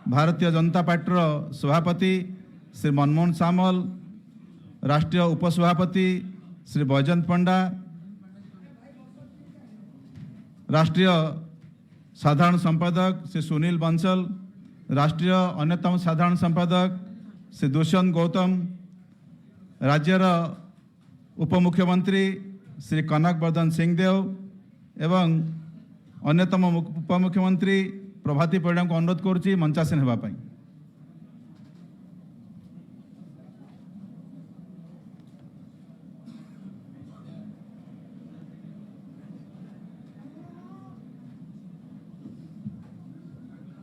भारतीय जनता पार्टी सभापति श्री मनमोहन सामल, राष्ट्रीय उपसभापति श्री बैजयंत पंडा, राष्ट्रीय साधारण संपादक श्री सुनील बंसल, राष्ट्रीय अन्यतम साधारण संपादक श्री दुष्यंत गौतम, राज्यर उपमुख्यमंत्री श्री कनक वर्धन सिंहदेव एवं अन्यतम उपमुख्यमंत्री प्रभाती परिड़ा को अनुरोध करुच्ची मंचासीन होगापाई।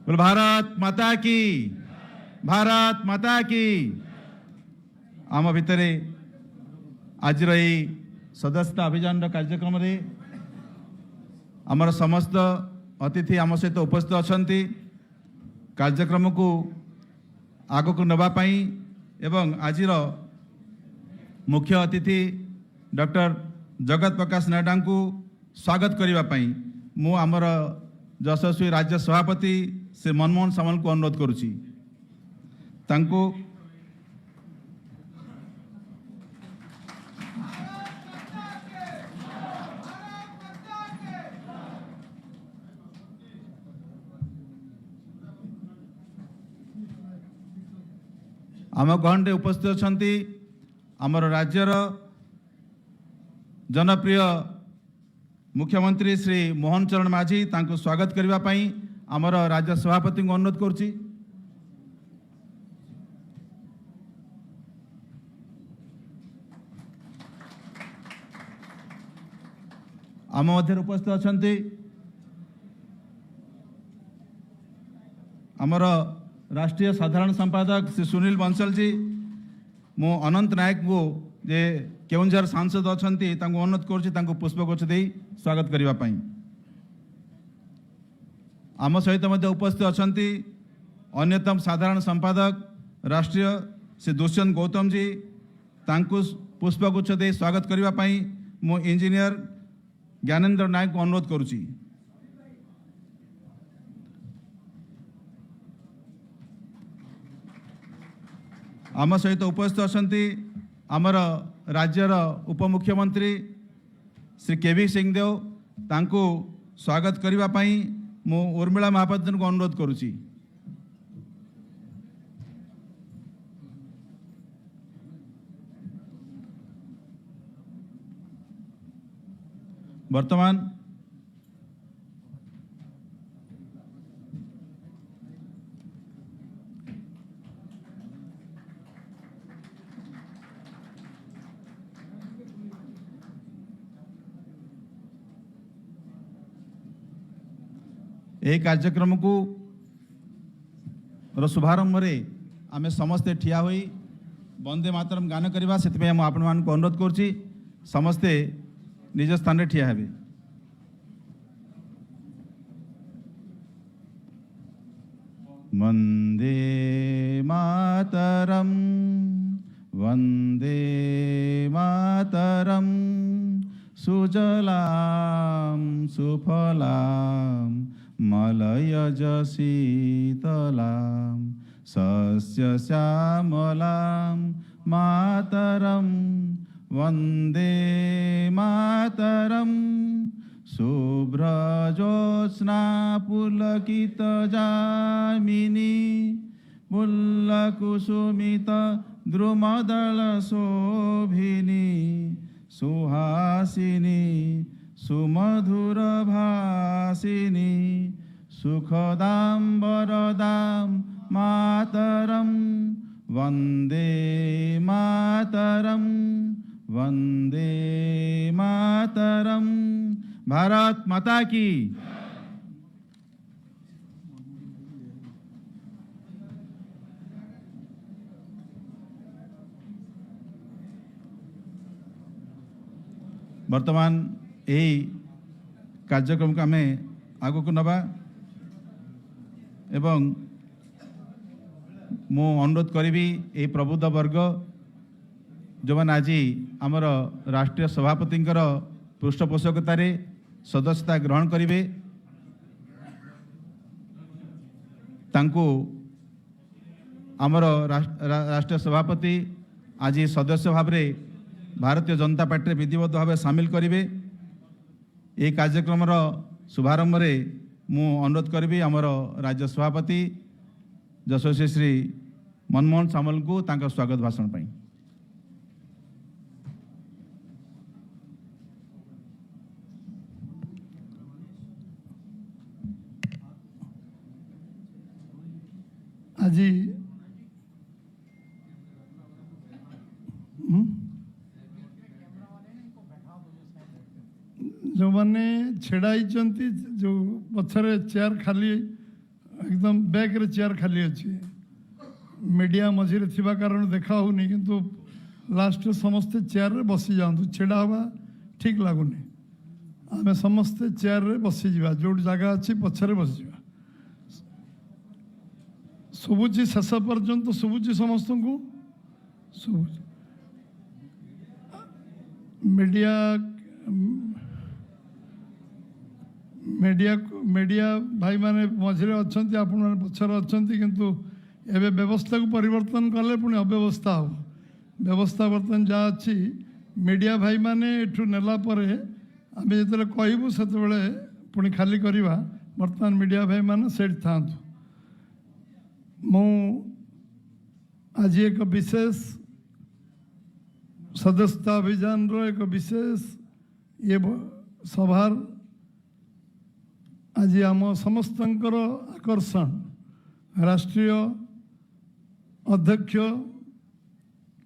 भारत माता की, भारत माता की। आम भितर आज सदस्यता अभियान कार्यक्रम रे आमर समस्त अतिथि आम सहित उपस्थित अछंती। कार्यक्रम को आग को नवापाई एवं आज मुख्य अतिथि डॉक्टर जगत प्रकाश नड्डा को स्वागत करने मु आमर यशस्वी राज्य सभापति श्री मनमोहन सामल को अनुरोध करुच्ची। तांको आम गहन रे उपस्थित अछंती आमर राज्यर जनप्रिय मुख्यमंत्री श्री मोहन चरण माझी। तांको स्वागत करने पाई आमर राज्य सभापति को अनुरोध करुच्ची। आम मध्य उपस्थित अछंती आमर राष्ट्रीय साधारण संपादक श्री सुनील बंसल जी। मु अनंत नायक को जे केउंझर सांसद अछंती तांको अनुरोध करुच्ची तांको पुष्पगुच्छ दे स्वागत करने पाई। आम सहित मध्य उपस्थित अछंती अन्यतम साधारण संपादक राष्ट्रीय श्री दुष्यंत गौतम जी। तांको पुष्पगुच्छ दे स्वागत करने पाई मु इंजीनियर ज्ञानेन्द्र नायक को अनुरोध करुच्ची। आम सहित उपस्थित अछंती आमर राज्यर उपमुख्यमंत्री श्री केवी सिंहदेव। तांको स्वागत करने पाई मु उर्मिला महापात्र को अनुरोध करुच्ची। वर्तमान यह कार्यक्रम को शुभारंभ में आम समस्ते ठिया होई वंदे मातरम गान करवा से आपण मान को अनुरोध करुच्ची समस्ते निज स्थान रे ठिया हेबे। वंदे मातरम, वंदे मातरम, सुजलाम सुफलाम मलयज शीतलाम सस्य श्यामलाम मातरम। वंदे मातरम, शुभ्रजोत्स्ना पुलकित जामिनी मुल्लकुसुमित द्रुमदल शोभिनी सुहासिनी सुमधुर भासिनी सुखदां वरदां मातरम। वंदे मातरम, वंदे मातरम। भारत माता की। वर्तमान यही कार्यक्रम को आम आग को नवा एवं मु अनुरोध करी ये प्रबुद्ध वर्ग जो मैंने आज आमर राष्ट्रीय सभापति पृष्ठपोषकतार सदस्यता ग्रहण करेंगे तांको आमर राष्ट्रीय सभापति आज सदस्य भाव में भारतीय जनता पार्टी विधिवत भाव सामिल करेंगे। ये कार्यक्रम शुभारंभ में मु अनुरोध करी आमर राज्य सभापति यशस्वी श्री मनमोहन सामल को तांका स्वागत भाषण पाई। आज जो मैंने छेड़ाई जो पछरे चेयर खाली एकदम बैक रे चेयर खाली अच्छी मीडिया मझे थिबा कारण देखा होनी किंतु लास्ट समस्ते चेयर रे बसी जातु छेड़ा हवा ठीक लगुनि आमे समस्ते चेयर रे बसी जीवा जो जगह अच्छी पछरे बसी जीवा शुभुची शेष पर्यंत शुभुची समस्त को शुभुची मीडिया मीडिया मीडिया भाई माने मझे अच्छा आपण मैंने पछर अच्छा किंतु एवं व्यवस्था को परिवर्तन कले पुणी अव्यवस्था हो व्यवस्था बर्तमान जहाँ अच्छी मीडिया भाई माने एठू नेला परे आमे जेतले कहबू सेतबेले पुणी खाली करवा बर्तमान मीडिया भाई माने सेठ थांतु मु आज एक विशेष सदस्यता अभियान रो एक विशेष ये सभार आज आम समस्तंकर आकर्षण राष्ट्रीय अध्यक्ष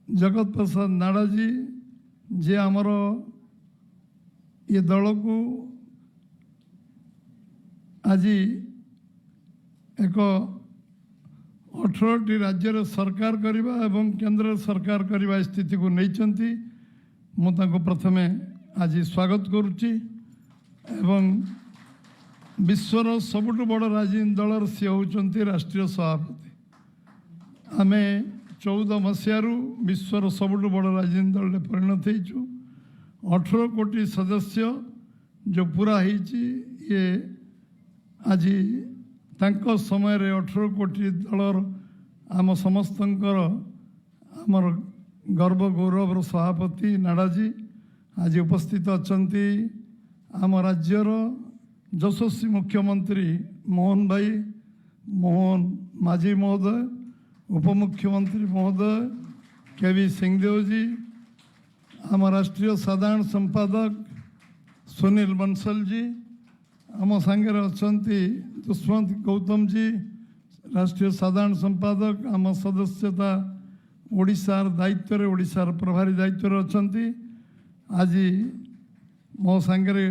जगत प्रसाद नाडा जी जे आमर ये दल को आज एक 18टी राज्य सरकार करवा एवं केंद्र सरकार करवा स्थिति को नहीं मुझे प्रथमे आज स्वागत करुच्ची एवं विश्वर सबुठ बड़ राजनीतिक दलर सी होती राष्ट्रीय सभापति आमे 14 मसीहारू विश्वर सबुठ बड़ राजनीतिक दल परिणत होइछु 18 कोटी सदस्य जो पूरा होइछि ये आज तांको समय रे 18 कोटी दलर आम समस्तंकर आमर गर्व गौरव सभापति नाडा जी आज उपस्थित अछंती आम राज्यर यशस्वी मुख्यमंत्री मोहन भाई मोहन माझी महोदय उपमुख्यमंत्री महोदय केवी सिंहदेव जी आम राष्ट्रीय साधारण संपादक सुनील बंसल जी आम सांगे अछंती दुष्मंत गौतम जी राष्ट्रीय साधारण संपादक आम सदस्यता ओडिशार दायित्व रे ओडिशार प्रभारी दायित्व रे अछंती आज मो सांगे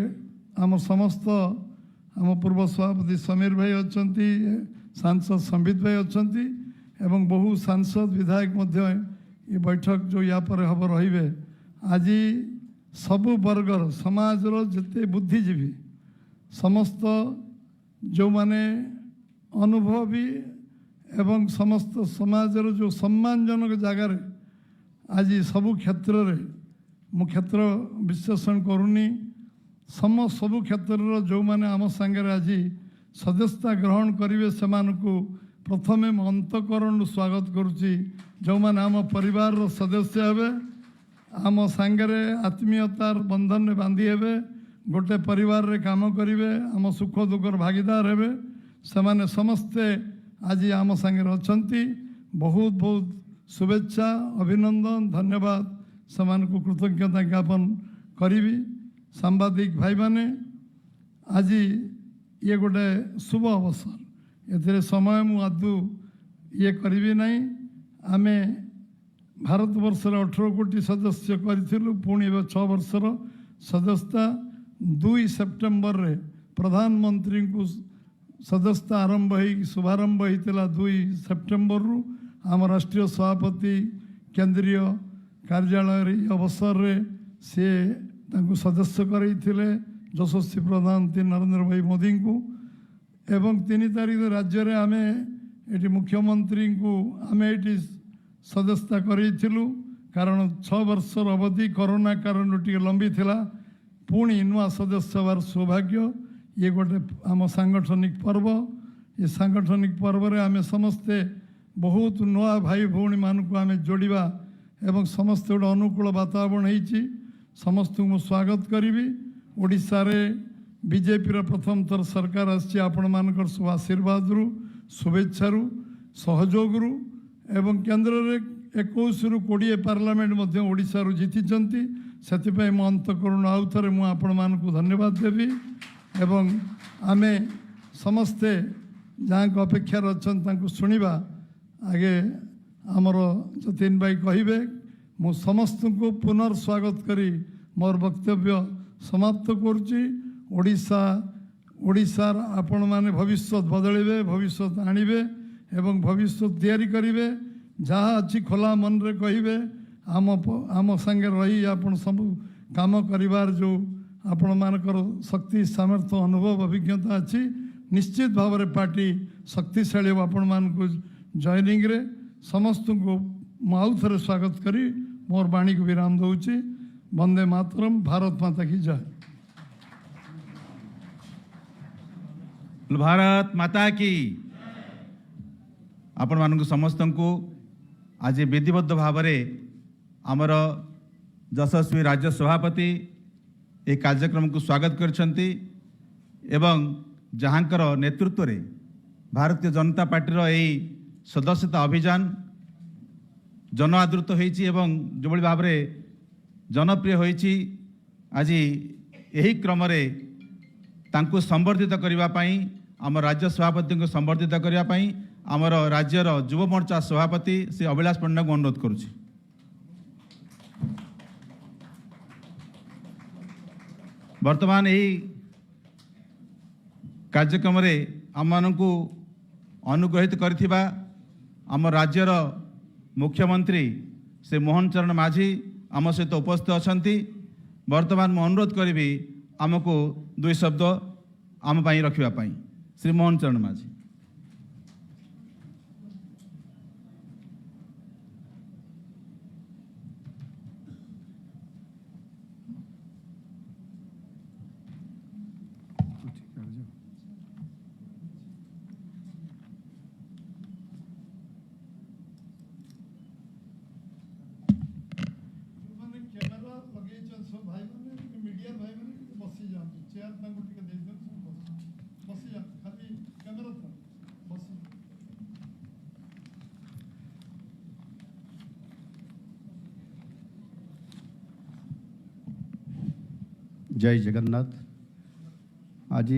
आम समस्त आम पूर्व सभापति समीर भाई अछंती सांसद संबित भाई अछंती एवं बहु सांसद विधायक मध्य ये बैठक जो या पर हम रहिबे आज सबु वर्गर समाज रो जते बुद्धिजीवी समस्त जो माने अनुभवी एवं समस्त समाज रो जो सम्मानजनक जगार आज सबु क्षेत्र रे मु क्षेत्र विश्लेषण करूनी सबु क्षेत्र जो माने आम सांगे आज सदस्यता ग्रहण करेंगे से प्रथमे अंतकरण स्वागत करुच्ची जो माने आम परिवार सदस्य हे आम सांगे आत्मीयतार बंधन में बांधी हे गोटे परिवार रे काम करेंगे आम सुख दुखर भागीदार हे से समस्ते आज आम सांगे अछंती बहुत बहुत शुभेच्छा अभिनंदन धन्यवाद से कृतज्ञता ज्ञापन करी सांबादिक भाई माने आज ये गोटे शुभ अवसर ए समय मु आदु ये करी ना आमे भारत वर्षर 18 कोटी सदस्य करूँ पुणी 6 वर्षर सदस्यता 2 सेप्टेम्बर रे प्रधानमंत्री को सदस्यता आरंभ हो शुभारंभ होता 2 सेप्टेम्बर रु आम राष्ट्रीय सभापति केंद्रीय कार्यालय अवसर रे से तांको सदस्य करैथिले यशस्वी प्रधानमंत्री नरेंद्र भाई मोदी को एवं 3 तारीख राज्य रे आमे एटी मुख्यमंत्री को आमे एटी सदस्यता करैथिलु कारण 6 वर्षर अवधि कोरोना कारण टी लंबी थिला पुणी नुआ सदस्य हबार सौभाग्य ये गोटे आम सांगठनिक पर्व ये सांगठनिक पर्व रे आमे समस्ते बहुत नुआ भाई भौणी मानक आम जोड़ा एवं समस्त गोटे अनुकूल वातावरण होती समस्त को स्वागत करी ओडिशा रे बीजेपी प्रथम थर सरकार आसी आपण मानकर सब आशीर्वाद रु शुभेच्छा सहयोग एवं केन्द्र रे 21 रु 20 पार्लियामेंट मध्य ओडिशा रु जीतिचंती से मो अंतकरण आउ थे मुझे आपण मानक धन्यवाद देवी एवं आमे समस्ते जहाँ को अपेक्षार अच्छा शुणा आगे आमर जतीन भाई कहे मु समस्त को पुनर्स्वागत करी मोर वक्तव्य समाप्त करुच्ची ओडिशार आपण माने भविष्य बदलिबे भविष्य आणिबे एवं भविष्य तैयारी करिवे जहाँ अच्छी खोला मन रे कहिबे आम संगे रही आपण सब काम करिवार जो आपण मानकर शक्ति सामर्थ्य अनुभव अभिज्ञता अच्छी निश्चित भाव में पार्टी शक्तिशाली आपण मान को जॉइनिंग रे समस्त को आउ थे स्वागत करी मोर वाणी को विराम दूची। वंदे मातरम। भारत माता की जय। भारत माता की। आपण मानक समस्त को आज विधिबद्ध भाव आमर यशस्वी राज्य सभापति ए कार्यक्रम को स्वागत करछंती एवं जहाँकर नेतृत्व रे भारतीय जनता पार्टी यही सदस्यता अभियान जन आदृत होईची एवं जो भाव में जनप्रिय होईची आज यही क्रम रे तांको संवर्धित करबा पई आम राज्य सभापति को संवर्धित करबा पई आमर राज्यर युव मोर्चा सभापति श्री अभिलाष पंडा को अनुरोध करुछि। वर्तमान यही कार्यक्रम रे आम मानकु अनुग्रहित करथिबा आम राज्यर मुख्यमंत्री श्री मोहन चरण माझी आम सहित उपस्थित अछंती। वर्तमान मैं अनुरोध करी आमको 2 शब्द आम पाई रखिबा पाई। श्री मोहन चरण माझी। जय जगन्नाथ। आज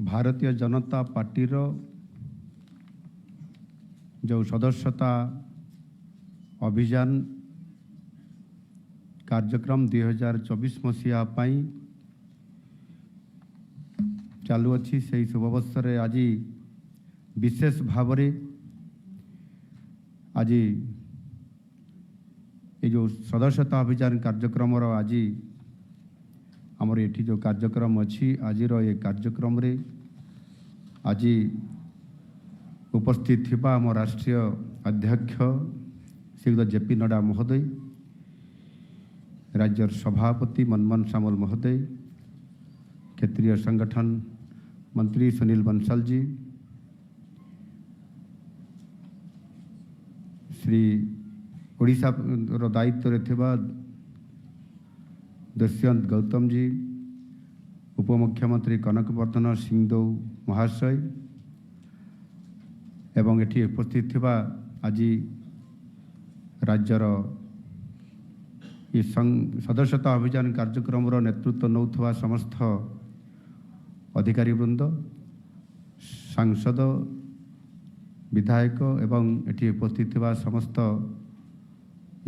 भारतीय जनता पार्टी जो सदस्यता अभियान कार्यक्रम 2024 मसीहा चालू अच्छी से शुभ अवसर आज विशेष भाव आज ये जो सदस्यता अभियान कार्यक्रम आज आमर ये जो कार्यक्रम अच्छी आज ये कार्यक्रम रे आज उपस्थित थिबा आम राष्ट्रीय अध्यक्ष श्रीयुत जेपी नड्डा महोदय, राज्य सभापति मनमोहन सामल महोदय, क्षेत्रीय संगठन मंत्री सुनील बंसल जी, श्री ओडिशा दायित्व रे थिबा दुष्यंत गौतम जी, उपमुख्यमंत्री कनकवर्धन सिंहदेव महाशय एवं एठी उपस्थित थिबा आज राज्यर ये सदस्यता अभियान कार्यक्रम नेतृत्व नौथवा समस्त अधिकारी वृंद, सांसद, विधायक एवं एठी उपस्थित थिबा समस्त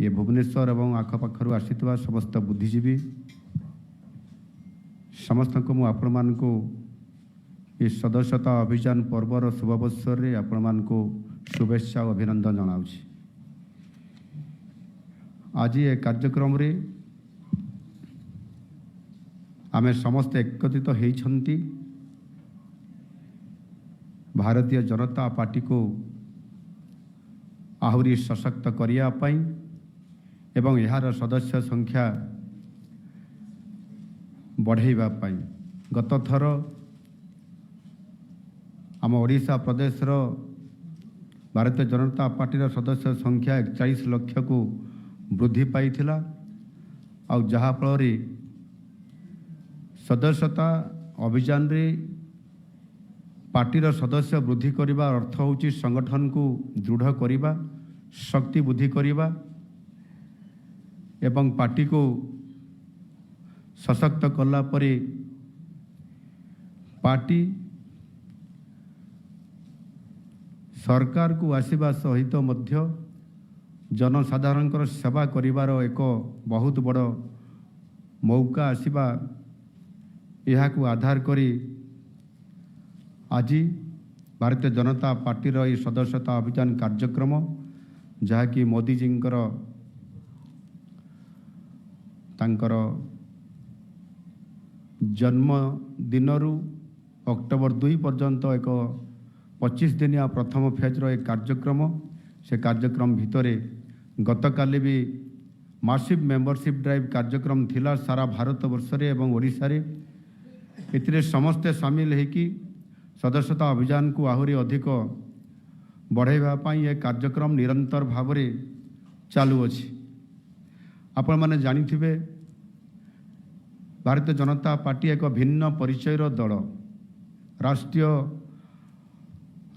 ये भुवनेश्वर एवं आखपाखर आसीथिबा समस्त बुद्धिजीवी समस्त को मु आपण मान को ये सदस्यता अभियान पर्वर शुभ अवसर रे आपण मान को शुभेच्छा और अभिनंदन जनाउछि। आज ये कार्यक्रम रे आमे समस्त एकत्रित होइछंती भारतीय जनता पार्टी को आहुरी सशक्त करिया पाई एवं यार सदस्य संख्या बढ़ाइबा पाई। गत थर आम ओडिशा प्रदेश ଭାରତୀୟ ଜନତା ପାର୍ଟିର ସଦସ୍ୟ ସଂଖ୍ୟା 41 ଲକ୍ଷକୁ ବୃଦ୍ଧି ପାଇଥିଲା ଆଉ ଯାହାଫଳରେ ସଦସ୍ୟତା ଅଭିଯାନରେ ପାର୍ଟିର ସଦସ୍ୟ ବୃଦ୍ଧି କରିବା ଅର୍ଥ ହେଉଛି ସଂଗଠନକୁ ଦୃଢ଼ କରିବା, ଶକ୍ତି ବୃଦ୍ଧି କରିବା ଏବଂ ପାର୍ଟିକୁ ସଶକ୍ତ କଲା ପରେ ପାର୍ଟି ସରକାରକୁ ଆସିବା ସହିତ ମଧ୍ୟ ଜନସାଧାରଣଙ୍କର ସେବା କରିବାର ଏକ ବହୁତ ବଡ଼ ମୌକା ଆସିବା, ଏହାକୁ ଆଧାର କରି ଆଜି ଭାରତୀୟ ଜନତା ପାର୍ଟିର ଏହି ସଦସ୍ୟତା ଅଭିଯାନ କାର୍ଯ୍ୟକ୍ରମ, ଯାହାକି ମୋଦିଜୀଙ୍କର ତାଙ୍କର ଜନ୍ମଦିନରୁ ଅକ୍ଟୋବର 2 ପର୍ଯ୍ୟନ୍ତ ଏକ 25 ଦିନିଆ ପ୍ରଥମ ଫେଜ୍ର ଏକ କାର୍ଯ୍ୟକ୍ରମ। ସେ କାର୍ଯ୍ୟକ୍ରମ ଭିତରେ ଗତକାଲି ବି ମାସିଭ୍ ମେମ୍ବରସିପ୍ ଡ୍ରାଇଭ୍ କାର୍ଯ୍ୟକ୍ରମ ଥିଲା ସାରା ଭାରତ ବର୍ଷରେ ଏବଂ ଓଡ଼ିଶାରେ। ଏଥିରେ ସମସ୍ତେ ସାମିଲ ହେଇକି ସଦସ୍ୟତା ଅଭିଯାନକୁ ଆହୁରି ଅଧିକ ବଢ଼ାଇବା ପାଇଁ ଏ କାର୍ଯ୍ୟକ୍ରମ ନିରନ୍ତର ଭାବରେ ଚାଲୁଅଛି। ଆପଣମାନେ ଜାଣିଥିବେ ଭାରତୀୟ ଜନତା ପାର୍ଟି ଏକ ଭିନ୍ନ ପରିଚୟର ଦଳ,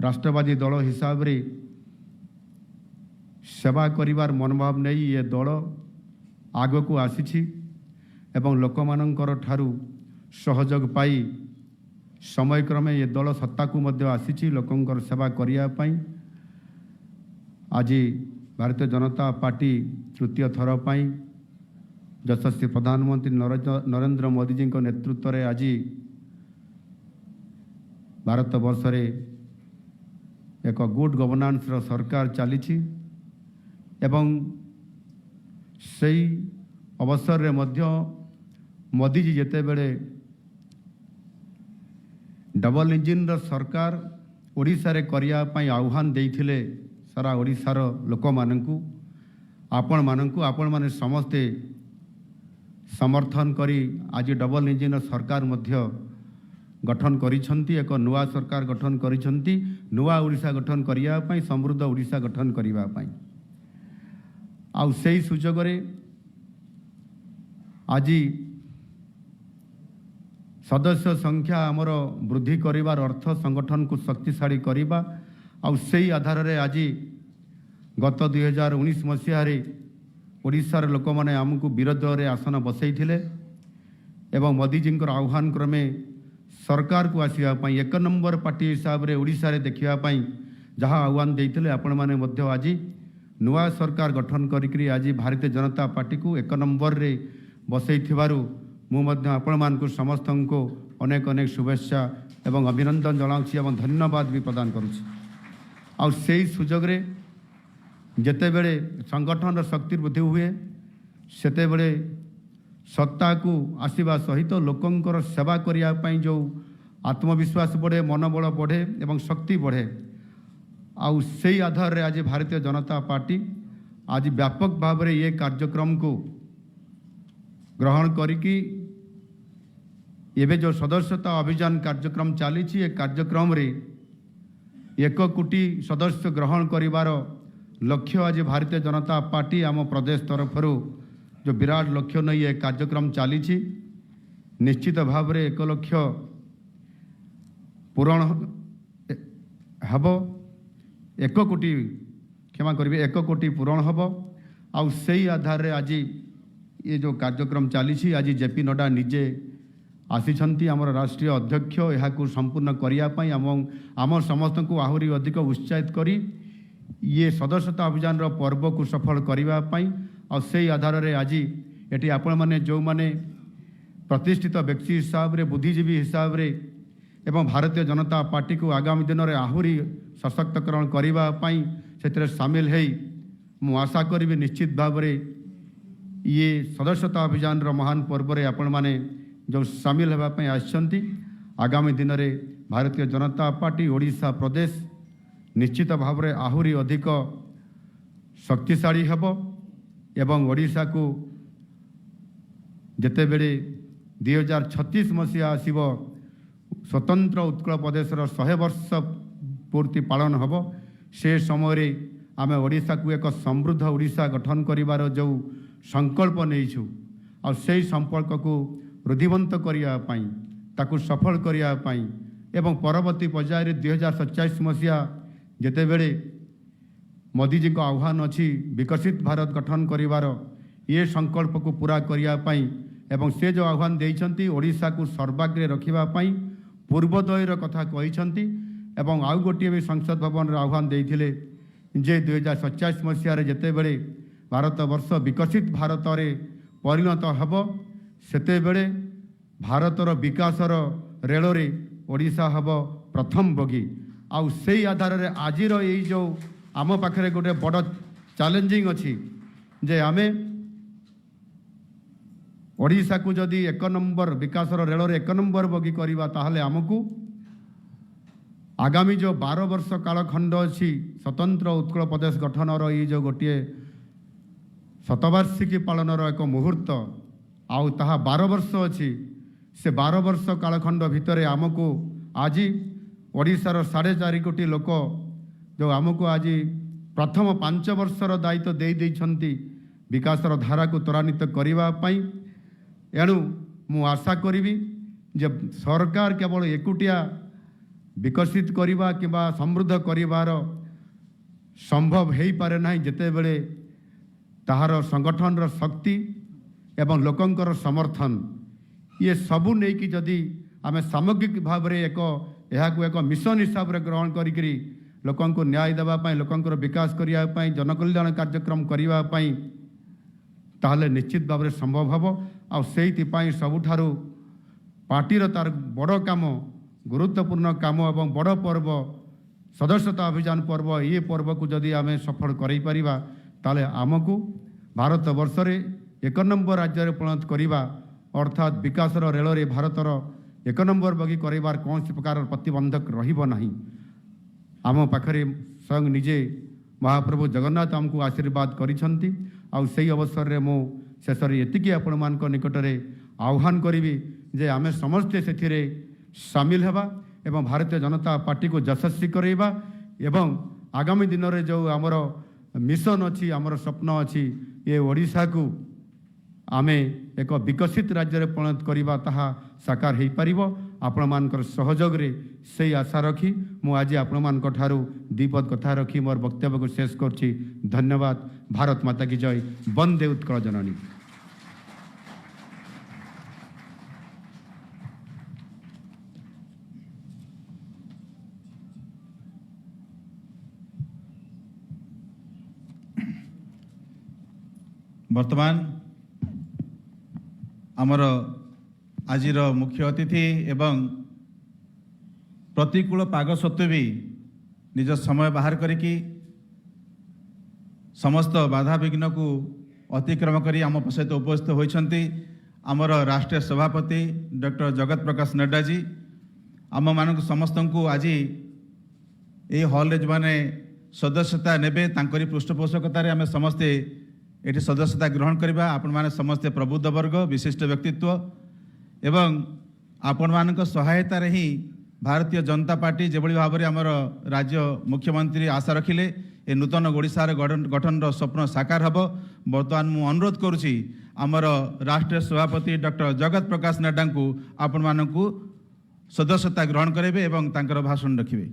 ରାଷ୍ଟ୍ରବାଦୀ ଦଳ ହିସାବରେ ସେବା କରିବାର ମନୋଭାବ ନେଇ ଏ ଦଳ ଆଗକୁ ଆସିଛି ଏବଂ ଲୋକମାନଙ୍କର ଠାରୁ ସହଯୋଗ ପାଇ ସମୟକ୍ରମେ ଏ ଦଳ ସତ୍ତାକୁ ମଧ୍ୟ ଆସିଛି ଲୋକଙ୍କର ସେବା କରିବା ପାଇଁ। ଆଜି ଭାରତୀୟ ଜନତା ପାର୍ଟି ତୃତୀୟ ଥର ପାଇଁ ଯଶସ୍ୱୀ ପ୍ରଧାନମନ୍ତ୍ରୀ ନରେନ୍ଦ୍ର ମୋଦିଜୀଙ୍କ ନେତୃତ୍ୱରେ ଆଜି ଭାରତ ବର୍ଷରେ ଏକ ଗୁଡ୍ ଗଭର୍ଣ୍ଣାନ୍ସର ସରକାର ଚାଲିଛି ଏବଂ ସେହି ଅବସରରେ ମଧ୍ୟ ମୋଦିଜୀ ଯେତେବେଳେ ଡବଲ ଇଞ୍ଜିନ୍ର ସରକାର ଓଡ଼ିଶାରେ କରିବା ପାଇଁ ଆହ୍ୱାନ ଦେଇଥିଲେ ସାରା ଓଡ଼ିଶାର ଲୋକମାନଙ୍କୁ, ଆପଣମାନେ ସମସ୍ତେ ସମର୍ଥନ କରି ଆଜି ଡବଲ ଇଞ୍ଜିନ୍ର ସରକାର ମଧ୍ୟ ଗଠନ କରିଛନ୍ତି, ଏକ ନୂଆ ସରକାର ଗଠନ କରିଛନ୍ତି, ନୂଆ ଓଡ଼ିଶା ଗଠନ କରିବା ପାଇଁ, ସମୃଦ୍ଧ ଓଡ଼ିଶା ଗଠନ କରିବା ପାଇଁ। ଆଉ ସେହି ସୁଯୋଗରେ ଆଜି ସଦସ୍ୟ ସଂଖ୍ୟା ଆମର ବୃଦ୍ଧି କରିବାର ଅର୍ଥ ସଂଗଠନକୁ ଶକ୍ତିଶାଳୀ କରିବା। ଆଉ ସେହି ଆଧାରରେ ଆଜି ଗତ 2019 ମସିହାରେ ଓଡ଼ିଶାର ଲୋକମାନେ ଆମକୁ ବିରୋଧରେ ଆସନ ବସାଇଥିଲେ ଏବଂ ମୋଦିଜୀଙ୍କର ଆହ୍ୱାନ କ୍ରମେ ସରକାରକୁ ଆସିବା ପାଇଁ, 1 ନମ୍ବର ପାର୍ଟି ହିସାବରେ ଓଡ଼ିଶାରେ ଦେଖିବା ପାଇଁ ଯାହା ଆହ୍ୱାନ ଦେଇଥିଲେ, ଆପଣମାନେ ମଧ୍ୟ ଆଜି ନୂଆ ସରକାର ଗଠନ କରିକି ଆଜି ଭାରତୀୟ ଜନତା ପାର୍ଟିକୁ 1 ନମ୍ବରରେ ବସାଇଥିବାରୁ ମୁଁ ମଧ୍ୟ ଆପଣମାନଙ୍କୁ ସମସ୍ତଙ୍କୁ ଅନେକ ଅନେକ ଶୁଭେଚ୍ଛା ଏବଂ ଅଭିନନ୍ଦନ ଜଣାଉଛି ଏବଂ ଧନ୍ୟବାଦ ବି ପ୍ରଦାନ କରୁଛି। ଆଉ ସେହି ସୁଯୋଗରେ ଯେତେବେଳେ ସଂଗଠନର ଶକ୍ତି ବୃଦ୍ଧି ହୁଏ, ସେତେବେଳେ ସତ୍ତାକୁ ଆସିବା ସହିତ ଲୋକଙ୍କର ସେବା କରିବା ପାଇଁ ଯେଉଁ ଆତ୍ମବିଶ୍ୱାସ ବଢ଼େ, ମନୋବଳ ବଢ଼େ ଏବଂ ଶକ୍ତି ବଢ଼େ। ଆଉ ସେହି ଆଧାରରେ ଆଜି ଭାରତୀୟ ଜନତା ପାର୍ଟି ଆଜି ବ୍ୟାପକ ଭାବରେ ଏ କାର୍ଯ୍ୟକ୍ରମକୁ ଗ୍ରହଣ କରିକି ଏବେ ଯେଉଁ ସଦସ୍ୟତା ଅଭିଯାନ କାର୍ଯ୍ୟକ୍ରମ ଚାଲିଛି, ଏ କାର୍ଯ୍ୟକ୍ରମରେ 1 କୋଟି ସଦସ୍ୟ ଗ୍ରହଣ କରିବାର ଲକ୍ଷ୍ୟ ଆଜି ଭାରତୀୟ ଜନତା ପାର୍ଟି ଆମ ପ୍ରଦେଶ ତରଫରୁ ଯେଉଁ ବିରାଟ ଲକ୍ଷ୍ୟ ନେଇ ଏ କାର୍ଯ୍ୟକ୍ରମ ଚାଲିଛି, ନିଶ୍ଚିତ ଭାବରେ 1 ଲକ୍ଷ ପୂରଣ ହେବ, 1 କୋଟି କ୍ଷମା କରିବେ, 1 କୋଟି ପୂରଣ ହେବ। ଆଉ ସେହି ଆଧାରରେ ଆଜି ये जो कार्यक्रम चली आज जेपी नड्डा निजे आसी आमर राष्ट्रीय अध्यक्ष यह संपूर्ण करने आम समस्त को आहरी अधिक उत्साहित करी ये सदस्यता अभियान पर्व को सफल करने और से आधार में आज ये आपण मैंने जो मैंने प्रतिष्ठित व्यक्ति हिसाब से बुद्धिजीवी हिसाब से एवं भारतीय जनता पार्टी को आगामी दिन में आहरी सशक्तकरण करने से सामिल है मु आशा करी निश्चित भाव में ये सदस्यता अभियान महान पर्व में आपण मैंने जो सामिल होगापी आसछंती आगामी दिन में भारतीय जनता पार्टी ओडिशा प्रदेश निश्चित भाव में आहरी अधिक शक्तिशाली हेब एवं ओडिशा को जिते बेले 2036 मसीहा आसीबो स्वतंत्र उत्कल प्रदेशर 100 वर्ष पूर्ति पालन हम से समय आम ओडिशा को एक समृद्ध ओडिशा गठन करिवार जो संकल्प नहींछु आ से संपर्क को वृद्धिवंत करने ताकू सफल करने एवं परवर्ती पर्यायर 2047 मसीहा जितेबले मोदी जी को आह्वान अच्छी विकसित भारत गठन करिवार ये संकल्प को पूरा करने एवं से जो आह्वान देइछंती ओडिशा को सर्वाग्रे रखिबापी पूर्वोदयर कथा कहिछंती एवं आउ गोटे भी संसद भवन आह्वान देइथिले जे 2047 मसीह जितेबले भारत वर्ष विकसित भारत रे परिणत हब सेतेबेले भारतर विकासर रेल रे ओडिशा हब प्रथम बगी आउ से आधार रे आजिर ये जो आम पाखे गोटे बड़ चैलेंजिंग अच्छी जे आमे ओडिशा को जदि 1 नंबर विकासर रेल रे 1 नंबर बगी करवा ताहले आमको आगामी जो 12 वर्ष कालखंड अच्छी स्वतंत्र उत्कल प्रदेश गठनर ये जो गोटे शतवार्षिकी पालनर एक मुहूर्त आउ ताहा 12 वर्ष अच्छी से 12 वर्ष कालखंड भितर आमको आज ओडिशार 4.5 कोटी लोक जो आमको आज प्रथम 5 वर्षर दायित्व दे देइछंती विकासर धारा को त्वरान्वित करने एणु मु आशा करी जे सरकार केवल एकुटिया विकसित करवा कि समृद्ध करिवार संभव हो पारे ना जितेबले ताहार संगठन शक्ति एवं लोकंकर समर्थन ये सबू नहीं कि जदि आम सामग्रिक भाव में एक मिशन हिसाब से ग्रहण करी लोकों को न्याय देवाई लोकंकर विकास करने जनकल्याण कार्यक्रम करने ताहले निश्चित भाव में संभव हम आईपाई सबुठारु पार्टीर तार बड़ काम गुरुत्वपूर्ण काम एवं बड़ पर्व सदस्यता अभियान पर्व ये पर्व को जदि आम सफल कर ताले आमको भारत वर्ष रे 1 नंबर राज्य परिणत करवा अर्थात विकासर रेल रे भारतर 1 नंबर बगी करार कौन प्रकार प्रतिबंधक रहिबो नाही आम पाखरे स्वयं निजे महाप्रभु जगन्नाथ आमको आशीर्वाद करिसंती आउ सही अवसर रे मो शेष एतिकी आपण मान निकट रे आह्वान करी जे आमे समस्ते से सामिल हेबा एवं भारतीय जनता पार्टी को यशस्वी करवा एवं आगामी दिन रे जो आमर मिशन अच्छी आमर स्वप्न अच्छी ये ओडिशा को आमे एक विकसित राज्य रे परिणत करवा ताहा साकार हो पार आपण मानकर सहयोग रे से आशा रखी मु आज आपण मानक ठारू दीपद कथा रखी मोर वक्तव्य को शेष करछि। धन्यवाद। भारत माता की जय। वंदे उत्कल जननी। वर्तमान आमर आजिर मुख्य अतिथि एवं प्रतिकूल पाग सत्वे भी निज समय बाहर करिकी समस्त बाधा विघ्न को अतिक्रम करी आम सहित उपस्थित होइछंती आमर राष्ट्रीय सभापति डॉक्टर जगत प्रकाश नड्डा जी आम मानक समस्त को आज ये हॉल रे जो माने सदस्यता नेबे तांकरी पृष्ठपोषकतार आम समस्ते ये सदस्यता ग्रहण करवा। आपण माने समस्ते प्रबुद्ध वर्ग विशिष्ट व्यक्तित्व एवं आपण मानक सहायता रे ही भारतीय जनता पार्टी जो भाव में आमर राज्य मुख्यमंत्री आशा रखिले ए नूतन ओडिशार गठन स्वप्न साकार हब। बर्तमान मु अनुरोध करुछि आमर राष्ट्रीय सभापति डॉक्टर जगत प्रकाश नड्डा को आपण मानकु सदस्यता ग्रहण करेंगे एवं तांकर भाषण रखिबे।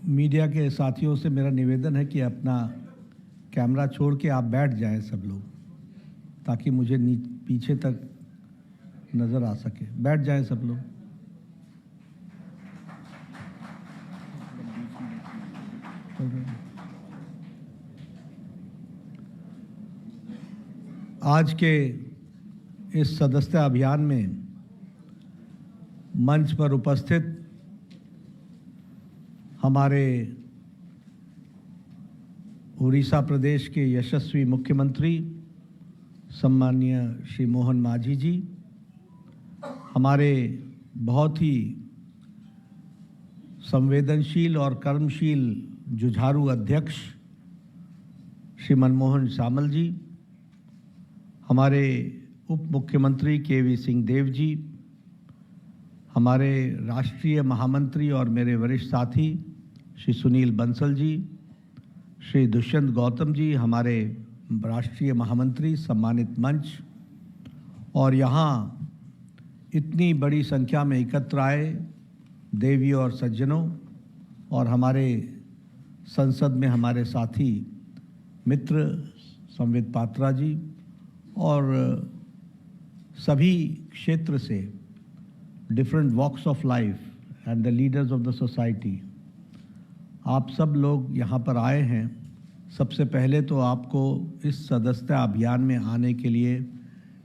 मीडिया के साथियों से मेरा निवेदन है कि अपना कैमरा छोड़ के आप बैठ जाएं सब लोग, ताकि मुझे पीछे तक नज़र आ सके। बैठ जाएं सब लोग। आज के इस सदस्यता अभियान में मंच पर उपस्थित हमारे उड़ीसा प्रदेश के यशस्वी मुख्यमंत्री सम्माननीय श्री मोहन मांझी जी, हमारे बहुत ही संवेदनशील और कर्मशील जुझारू अध्यक्ष श्री मनमोहन सामल जी, हमारे उप मुख्यमंत्री केवी सिंह देव जी, हमारे राष्ट्रीय महामंत्री और मेरे वरिष्ठ साथी श्री सुनील बंसल जी, श्री दुष्यंत गौतम जी, हमारे राष्ट्रीय महामंत्री, सम्मानित मंच, और यहाँ इतनी बड़ी संख्या में एकत्र आए देवी और सज्जनों, और हमारे संसद में हमारे साथी मित्र संवित पात्रा जी, और सभी क्षेत्र से different walks of life and the leaders of the society, आप सब लोग यहाँ पर आए हैं। सबसे पहले तो आपको इस सदस्यता अभियान में आने के लिए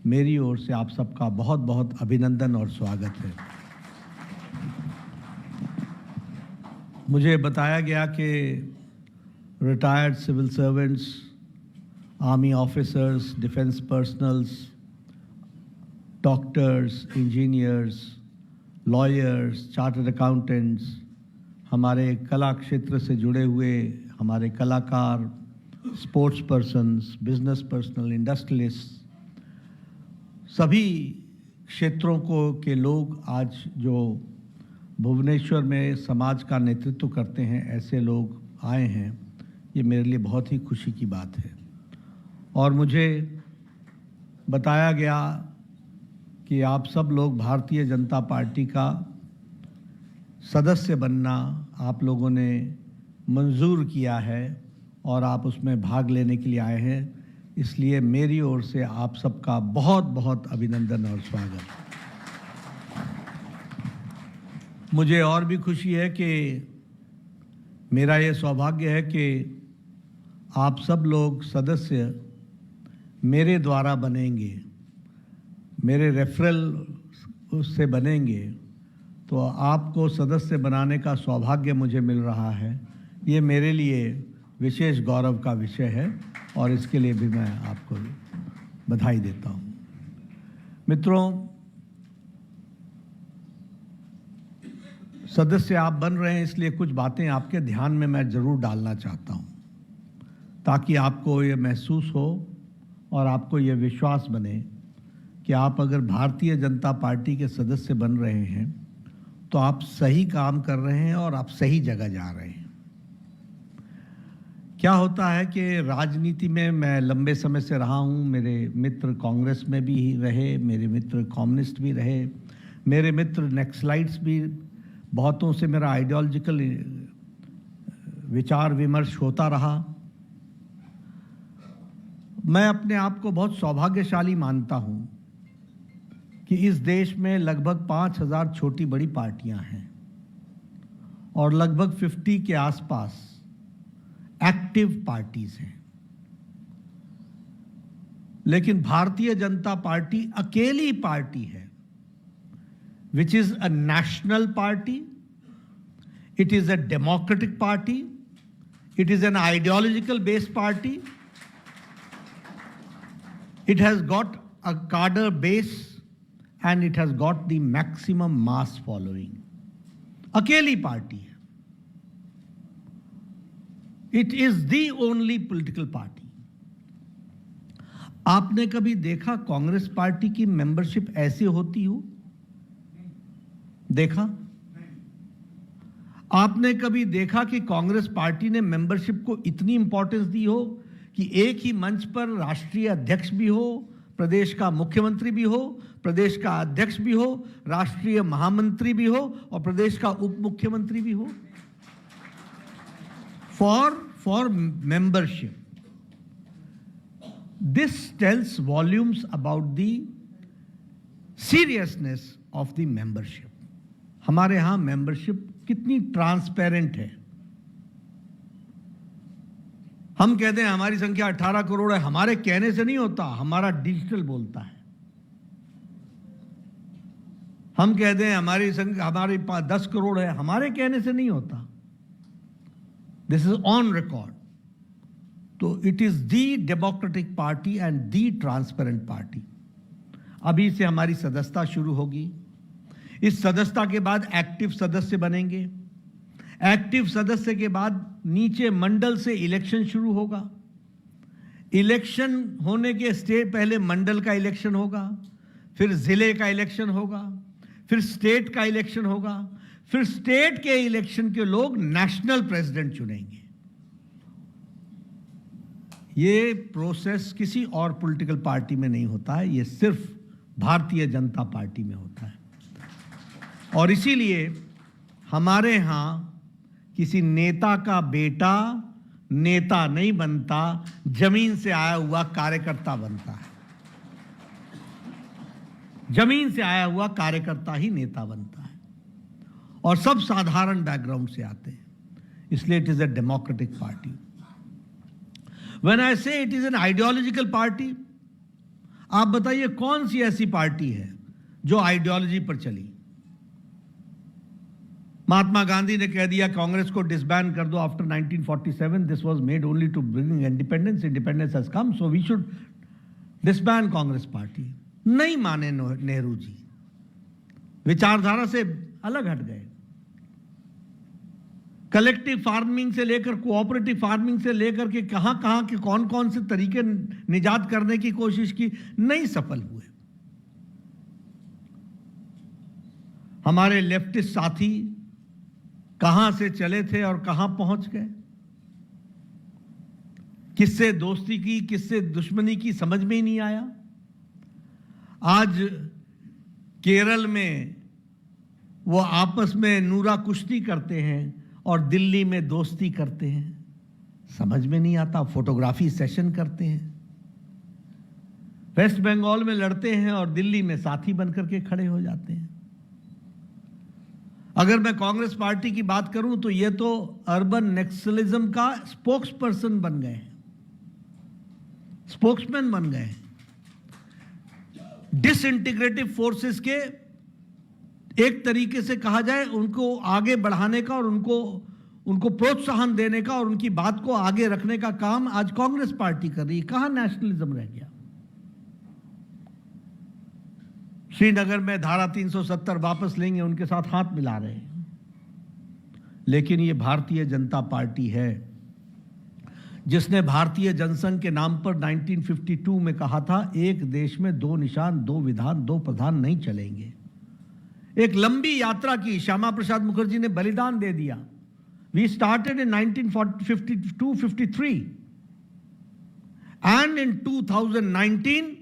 मेरी ओर से आप सबका बहुत बहुत अभिनंदन और स्वागत है। मुझे बताया गया कि retired civil servants, army officers, defence personnels, doctors, engineers, lawyers, chartered accountants, हमारे कला क्षेत्र से जुड़े हुए हमारे कलाकार, sports persons, business personal, industrialist, सभी क्षेत्रों के लोग आज जो भुवनेश्वर में समाज का नेतृत्व करते हैं, ऐसे लोग आए हैं, ये मेरे लिए बहुत ही खुशी की बात है। और मुझे बताया गया कि आप सब लोग भारतीय जनता पार्टी का सदस्य बनना आप लोगों ने मंजूर किया है और आप उसमें भाग लेने के लिए आए हैं, इसलिए मेरी ओर से आप सबका बहुत बहुत अभिनंदन और स्वागत। मुझे और भी खुशी है कि मेरा ये सौभाग्य है कि आप सब लोग सदस्य मेरे द्वारा बनेंगे, मेरे रेफरल उससे बनेंगे, तो आपको सदस्य बनाने का सौभाग्य मुझे मिल रहा है। ये मेरे लिए विशेष गौरव का विषय है और इसके लिए भी मैं आपको बधाई देता हूँ। मित्रों, सदस्य आप बन रहे हैं, इसलिए कुछ बातें आपके ध्यान में मैं ज़रूर डालना चाहता हूँ, ताकि आपको ये महसूस हो और आपको ये विश्वास बने कि आप अगर भारतीय जनता पार्टी के सदस्य बन रहे हैं तो आप सही काम कर रहे हैं और आप सही जगह जा रहे हैं। क्या होता है कि राजनीति में मैं लंबे समय से रहा हूँ, मेरे मित्र कांग्रेस में भी रहे, मेरे मित्र कम्युनिस्ट भी रहे, मेरे मित्र नक्सलाइट्स भी, बहुतों से मेरा आइडियोलॉजिकल विचार विमर्श होता रहा। मैं अपने आप को बहुत सौभाग्यशाली मानता हूँ कि इस देश में लगभग 5000 छोटी बड़ी पार्टियां हैं और लगभग 50 के आसपास एक्टिव पार्टीज हैं, लेकिन भारतीय जनता पार्टी अकेली पार्टी है which is a national party, it is a democratic party, it is an ideological based party, it has got a cadre base and it has got the maximum mass following. अकेली party है, it is the only political party. आपने कभी देखा Congress party की membership ऐसी होती हो? देखा? आपने कभी देखा कि कांग्रेस पार्टी ने मेंबरशिप को इतनी इंपॉर्टेंस दी हो कि एक ही मंच पर राष्ट्रीय अध्यक्ष भी हो, प्रदेश का मुख्यमंत्री भी हो, प्रदेश का अध्यक्ष भी हो, राष्ट्रीय महामंत्री भी हो और प्रदेश का उप मुख्यमंत्री भी हो? For membership. This tells volumes about the seriousness of the membership. हमारे यहाँ मेंबरशिप कितनी ट्रांसपेरेंट है। हम कहते हैं हमारी संख्या 18 करोड़ है, हमारे कहने से नहीं होता, हमारा डिजिटल बोलता है। हम कहते हैं हमारे पास 10 करोड़ है, हमारे कहने से नहीं होता, दिस इज ऑन रिकॉर्ड। तो it is the democratic party and the transparent party. अभी से हमारी सदस्यता शुरू होगी। इस सदस्यता के बाद एक्टिव सदस्य बनेंगे। एक्टिव सदस्य के बाद नीचे मंडल से इलेक्शन शुरू होगा। इलेक्शन होने के पहले मंडल का इलेक्शन होगा, फिर जिले का इलेक्शन होगा, फिर स्टेट का इलेक्शन होगा, फिर स्टेट के इलेक्शन के लोग नेशनल प्रेसिडेंट चुनेंगे। ये प्रोसेस किसी और पॉलिटिकल पार्टी में नहीं होता है, ये सिर्फ भारतीय जनता पार्टी में होता है। और इसीलिए हमारे यहां किसी नेता का बेटा नेता नहीं बनता, जमीन से आया हुआ कार्यकर्ता बनता है। जमीन से आया हुआ कार्यकर्ता ही नेता बनता है, और सब साधारण बैकग्राउंड से आते हैं। इसलिए it is a democratic party. When I say it is an ideological party, आप बताइए कौन सी ऐसी पार्टी है जो आइडियोलॉजी पर चली? महात्मा गांधी ने कह दिया कांग्रेस को डिसबैन कर दो after 1947, this was made only to bring independence, independence has come, so we should disband Congress party. नहीं माने नेहरू जी, विचारधारा से अलग हट गए। कलेक्टिव फार्मिंग से लेकर कोऑपरेटिव फार्मिंग से लेकर के कहां कहां के कौन कौन से तरीके निजात करने की कोशिश की, नहीं सफल हुए। हमारे लेफ्टिस्ट साथी कहां से चले थे और कहां पहुंच गए, किससे दोस्ती की किससे दुश्मनी की समझ में ही नहीं आया। आज केरल में वो आपस में नूरा कुश्ती करते हैं और दिल्ली में दोस्ती करते हैं, समझ में नहीं आता। फोटोग्राफी सेशन करते हैं, वेस्ट बंगाल में लड़ते हैं और दिल्ली में साथी बनकर के खड़े हो जाते हैं। अगर मैं कांग्रेस पार्टी की बात करूं तो ये तो अर्बन नक्सलिज्म का स्पोक्स पर्सन बन गए हैं, स्पोक्समैन बन गए हैं। डिसइंटीग्रेटिव फोर्सेस के एक तरीके से कहा जाए उनको आगे बढ़ाने का और उनको प्रोत्साहन देने का और उनकी बात को आगे रखने का काम आज कांग्रेस पार्टी कर रही है। कहां नेशनलिज्म रह गया? श्रीनगर में धारा 370 वापस लेंगे, उनके साथ हाथ मिला रहे हैं। लेकिन ये भारतीय जनता पार्टी है जिसने भारतीय जनसंघ के नाम पर 1952 में कहा था एक देश में दो निशान, दो विधान, दो प्रधान नहीं चलेंगे। एक लंबी यात्रा की, श्यामा प्रसाद मुखर्जी ने बलिदान दे दिया। We started in 1952-53 and in 2019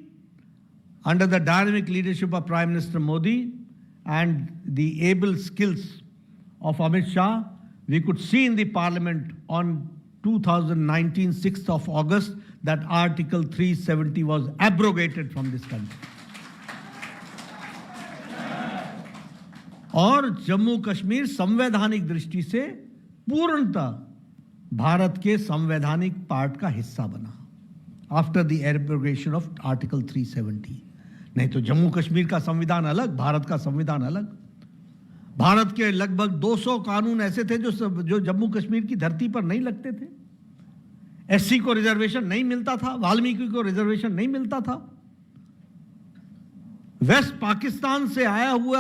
under the dynamic leadership of Prime Minister Modi and the able skills of Amit Shah, we could see in the parliament on 2019 6th of August that Article 370 was abrogated from this country. और जम्मू कश्मीर संवैधानिक दृष्टि से पूर्णतः भारत के संवैधानिक part का हिस्सा बना after the abrogation of article 370। नहीं तो जम्मू कश्मीर का संविधान अलग, भारत का संविधान अलग। भारत के लगभग 200 कानून ऐसे थे जो जम्मू कश्मीर की धरती पर नहीं लगते थे। एससी को रिजर्वेशन नहीं मिलता था, वाल्मीकि को रिजर्वेशन नहीं मिलता था। वेस्ट पाकिस्तान से आए हुए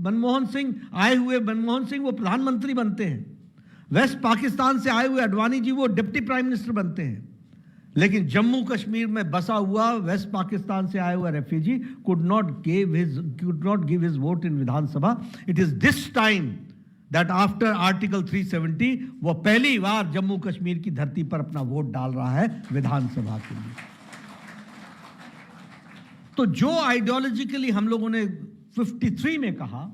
मनमोहन सिंह वो प्रधानमंत्री बनते हैं। वेस्ट पाकिस्तान से आए हुए अडवाणी जी वो डिप्टी प्राइम मिनिस्टर बनते हैं। लेकिन जम्मू कश्मीर में बसा हुआ वेस्ट पाकिस्तान से आया हुआ refugee could not give his vote in Vidhan Sabha. It is this time that after Article 370 वो पहली बार जम्मू कश्मीर की धरती पर अपना वोट डाल रहा है विधानसभा के लिए। तो जो आइडियोलॉजिकली हम लोगों ने 53 में कहा,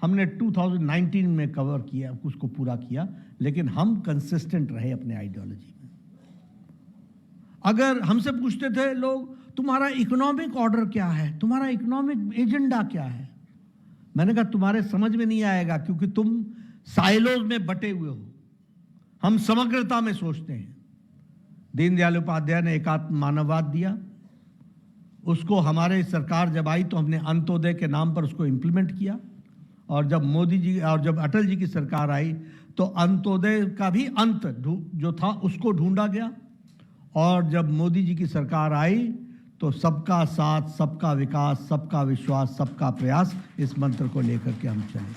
हमने 2019 में कवर किया, उसको पूरा किया, लेकिन हम कंसिस्टेंट रहे अपने आइडियोलॉजी में। अगर हमसे पूछते थे लोग तुम्हारा इकोनॉमिक ऑर्डर क्या है, तुम्हारा इकोनॉमिक एजेंडा क्या है, मैंने कहा तुम्हारे समझ में नहीं आएगा क्योंकि तुम साइलोज में बटे हुए हो। हम समग्रता में सोचते हैं। दीनदयाल उपाध्याय ने एकात्म मानववाद दिया, उसको हमारे सरकार जब आई तो हमने अंत्योदय के नाम पर उसको इम्प्लीमेंट किया, और जब मोदी जी और जब अटल जी की सरकार आई तो अंत्योदय का भी अंत जो था उसको ढूंढा गया, और जब मोदी जी की सरकार आई तो सबका साथ, सबका विकास, सबका विश्वास, सबका प्रयास, इस मंत्र को लेकर के हम चले।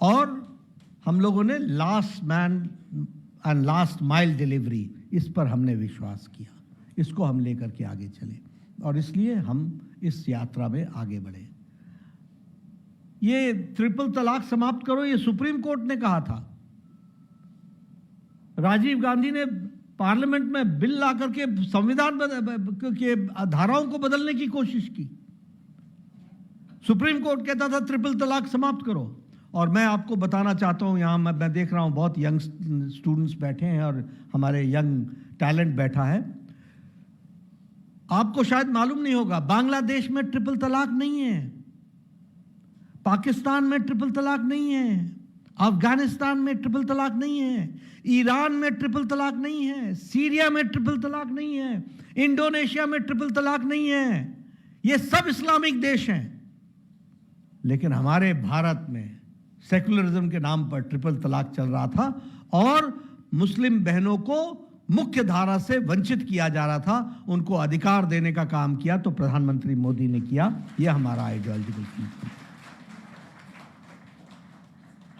और हम लोगों ने last man and last mile delivery, इस पर हमने विश्वास किया, इसको हम लेकर के आगे चले, और इसलिए हम इस यात्रा में आगे बढ़े। ये ट्रिपल तलाक समाप्त करो, ये सुप्रीम कोर्ट ने कहा था। राजीव गांधी ने पार्लियामेंट में बिल ला करके संविधान के धाराओं को बदलने की कोशिश की। सुप्रीम कोर्ट कहता था ट्रिपल तलाक समाप्त करो। और मैं आपको बताना चाहता हूं, यहां मैं देख रहा हूं बहुत यंग स्टूडेंट्स बैठे हैं और हमारे यंग टैलेंट बैठा है। आपको शायद मालूम नहीं होगा, बांग्लादेश में ट्रिपल तलाक नहीं है, पाकिस्तान में ट्रिपल तलाक नहीं है, अफगानिस्तान में ट्रिपल तलाक नहीं है, ईरान में ट्रिपल तलाक नहीं है, सीरिया में ट्रिपल तलाक नहीं है, इंडोनेशिया में ट्रिपल तलाक नहीं है। ये सब इस्लामिक देश हैं, लेकिन हमारे भारत में सेकुलरिज्म के नाम पर ट्रिपल तलाक चल रहा था और मुस्लिम बहनों को मुख्य धारा से वंचित किया जा रहा था। उनको अधिकार देने का काम किया तो प्रधानमंत्री मोदी ने किया। यह हमारा आइडियोलॉजिकल चीज है।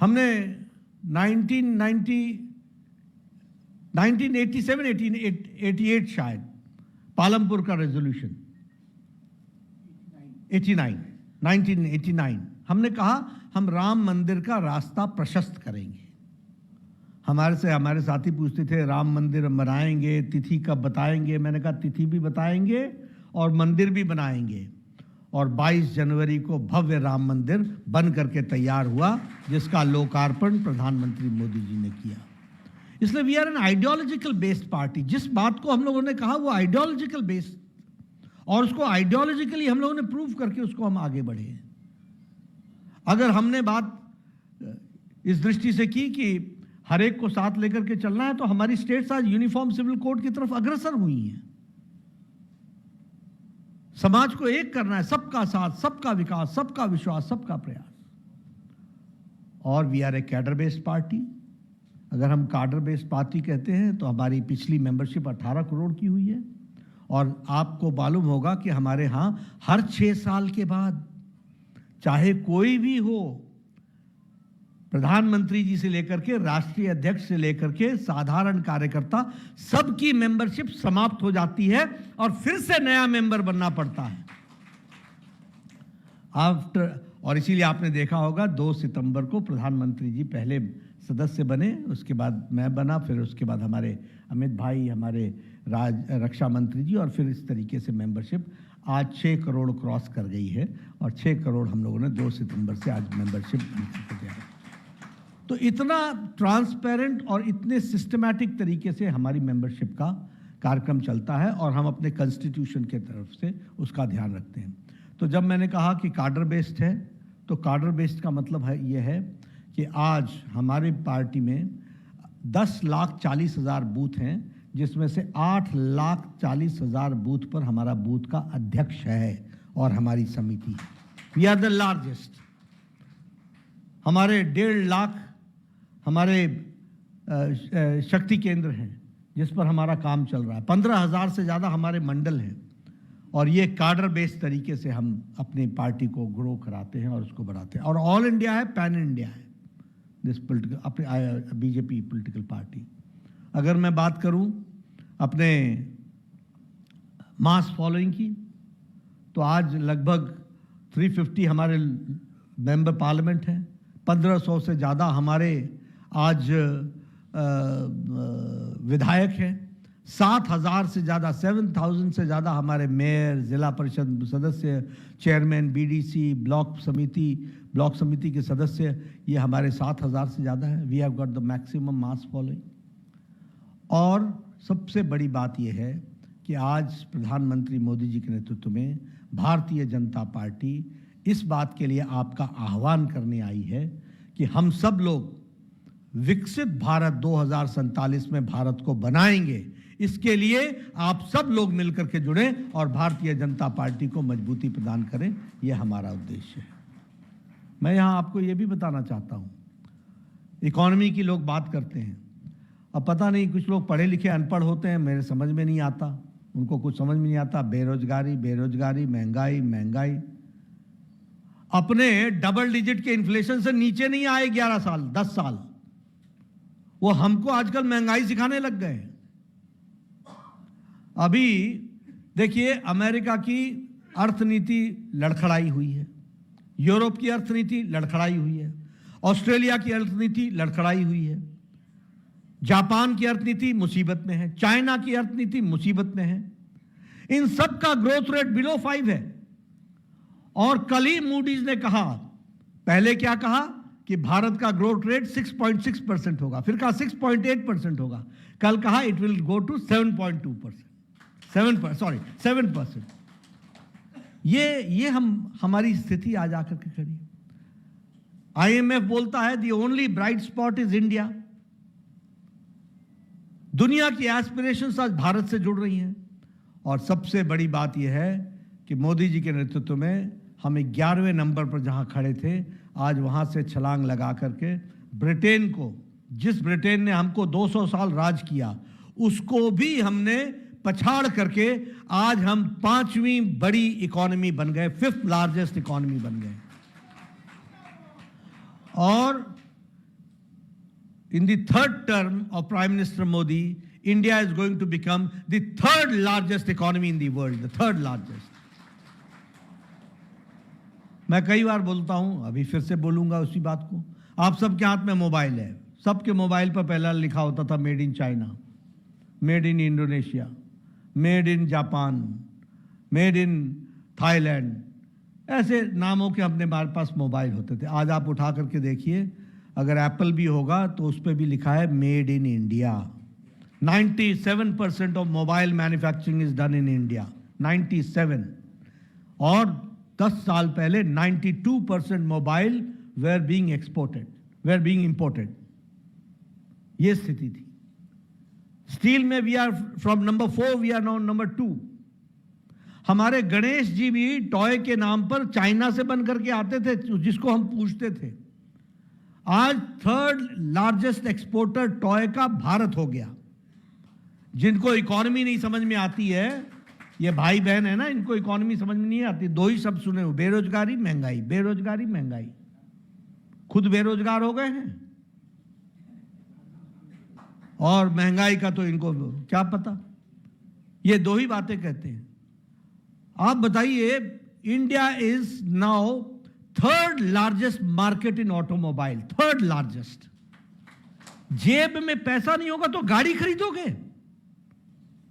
हमने 1987-88 शायद पालमपुर का रेजोल्यूशन 1989 हमने कहा हम राम मंदिर का रास्ता प्रशस्त करेंगे। हमारे साथी पूछते थे राम मंदिर बनाएंगे, तिथि कब बताएंगे? मैंने कहा तिथि भी बताएंगे और मंदिर भी बनाएंगे। और 22 जनवरी को भव्य राम मंदिर बन करके तैयार हुआ, जिसका लोकार्पण प्रधानमंत्री मोदी जी ने किया। इसलिए we are an ideological based party. जिस बात को हम लोगों ने कहा वो आइडियोलॉजिकल बेस्ड, और उसको आइडियोलॉजिकली हम लोगों ने प्रूव करके उसको हम आगे बढ़े। अगर हमने बात इस दृष्टि से की कि हर एक को साथ लेकर के चलना है, तो हमारी स्टेट्स आज यूनिफॉर्म सिविल कोड की तरफ अग्रसर हुई हैं। समाज को एक करना है, सबका साथ, सबका विकास, सबका विश्वास, सबका प्रयास। और we are a cadre based party. अगर हम कैडर बेस्ड पार्टी कहते हैं तो हमारी पिछली मेंबरशिप 18 करोड़ की हुई है। और आपको मालूम होगा कि हमारे यहाँ हर 6 साल के बाद, चाहे कोई भी हो, प्रधानमंत्री जी से लेकर के राष्ट्रीय अध्यक्ष से लेकर के साधारण कार्यकर्ता, सबकी मेंबरशिप समाप्त हो जाती है और फिर से नया मेंबर बनना पड़ता है। और इसीलिए आपने देखा होगा 2 सितंबर को प्रधानमंत्री जी पहले सदस्य बने, उसके बाद मैं बना, फिर उसके बाद हमारे अमित भाई, हमारे रक्षा मंत्री जी, और फिर इस तरीके से मेंबरशिप आज 6 करोड़ क्रॉस कर गई है। और 6 करोड़ हम लोगों ने 2 सितंबर से आज मेंबरशिप बनकर दिया है। तो इतना ट्रांसपेरेंट और इतने सिस्टमैटिक तरीके से हमारी मेंबरशिप का कार्यक्रम चलता है, और हम अपने कॉन्स्टिट्यूशन के तरफ से उसका ध्यान रखते हैं। तो जब मैंने कहा कि कार्डर बेस्ड है, तो कार्डर बेस्ड का मतलब है ये है कि आज हमारी पार्टी में 10,40,000 बूथ हैं, जिसमें से 8,40,000 बूथ पर हमारा बूथ का अध्यक्ष है और हमारी समिति। We are the largest. हमारे 1.5 लाख हमारे शक्ति केंद्र हैं जिस पर हमारा काम चल रहा है। 15,000 से ज़्यादा हमारे मंडल हैं, और ये कार्डर बेस्ड तरीके से हम अपनी पार्टी को ग्रो कराते हैं और उसको बढ़ाते हैं। और ऑल इंडिया है, पैन इंडिया है दिस पोलिटिकल, अपने बीजेपी पोलिटिकल पार्टी। अगर मैं बात करूं अपने मास फॉलोइंग की, तो आज लगभग 350 हमारे मेंबर पार्लियामेंट हैं, 1500 से ज़्यादा हमारे आज विधायक हैं, 7,000 से ज़्यादा 7,000 से ज़्यादा हमारे मेयर, जिला परिषद सदस्य, चेयरमैन, बीडीसी, ब्लॉक समिति के सदस्य, ये हमारे 7,000 से ज़्यादा है। We have got the maximum mass following. और सबसे बड़ी बात यह है कि आज प्रधानमंत्री मोदी जी के नेतृत्व में भारतीय जनता पार्टी इस बात के लिए आपका आह्वान करने आई है कि हम सब लोग विकसित भारत 2047 में भारत को बनाएंगे। इसके लिए आप सब लोग मिलकर के जुड़ें और भारतीय जनता पार्टी को मजबूती प्रदान करें, यह हमारा उद्देश्य है। मैं यहां आपको यह भी बताना चाहता हूं, इकोनॉमी की लोग बात करते हैं, अब पता नहीं कुछ लोग पढ़े लिखे अनपढ़ होते हैं, मेरे समझ में नहीं आता, उनको कुछ समझ में नहीं आता। बेरोजगारी बेरोजगारी, महंगाई महंगाई, अपने डबल डिजिट के इन्फ्लेशन से नीचे नहीं आए 11 साल 10 साल, वो हमको आजकल महंगाई सिखाने लग गए। अभी देखिए अमेरिका की अर्थनीति लड़खड़ाई हुई है, यूरोप की अर्थनीति लड़खड़ाई हुई है, ऑस्ट्रेलिया की अर्थनीति लड़खड़ाई हुई है, जापान की अर्थनीति मुसीबत में है, चाइना की अर्थनीति मुसीबत में है। इन सब का ग्रोथ रेट बिलो 5 है। और कल ही मूडीज ने कहा, पहले क्या कहा कि भारत का ग्रोथ रेट 6.6% होगा, फिर कहा 6.8% होगा, कल कहा इट विल गो टू 7%। ये हमारी स्थिति आज आकर के खड़ी है। IMF बोलता है the only bright spot is India. दुनिया की एस्पिरेशंस आज भारत से जुड़ रही हैं, और सबसे बड़ी बात यह है कि मोदी जी के नेतृत्व में हम 11वें नंबर पर जहां खड़े थे, आज वहां से छलांग लगा करके ब्रिटेन को, जिस ब्रिटेन ने हमको 200 साल राज किया, उसको भी हमने पछाड़ करके आज हम 5वीं बड़ी इकोनॉमी बन गए, 5th लार्जेस्ट इकोनॉमी बन गए। और in the third term of Prime Minister Modi, India is going to become the 3rd largest economy in the world, the 3rd largest. मैं कई बार बोलता हूं, अभी फिर से बोलूंगा उसी बात को। आप सबके हाथ में मोबाइल है, सबके मोबाइल पर पहला लिखा होता था made in China, made in Indonesia, made in Japan, made in Thailand, ऐसे नामों के अपने हमारे पास मोबाइल होते थे। आज आप उठा करके देखिए, अगर एप्पल भी होगा तो उस पर भी लिखा है made in India. 97% of mobile manufacturing is done in India, 97। और 10 साल पहले 92% mobile were being exported, were being imported. ये स्थिति थी। स्टील में we are from number 4, we are now number 2। हमारे गणेश जी भी टॉय के नाम पर चाइना से बन करके आते थे, जिसको हम पूछते थे। आज 3rd लार्जेस्ट एक्सपोर्टर टॉय का भारत हो गया। जिनको इकोनॉमी नहीं समझ में आती है, ये भाई बहन है ना, इनको इकोनॉमी समझ में नहीं आती, 2 ही शब्द सुने हो, बेरोजगारी महंगाई, बेरोजगारी महंगाई। खुद बेरोजगार हो गए हैं और महंगाई का तो इनको क्या पता। ये 2 ही बातें कहते हैं। आप बताइए, India is now 3rd largest market in automobile, 3rd largest. जेब में पैसा नहीं होगा तो गाड़ी खरीदोगे,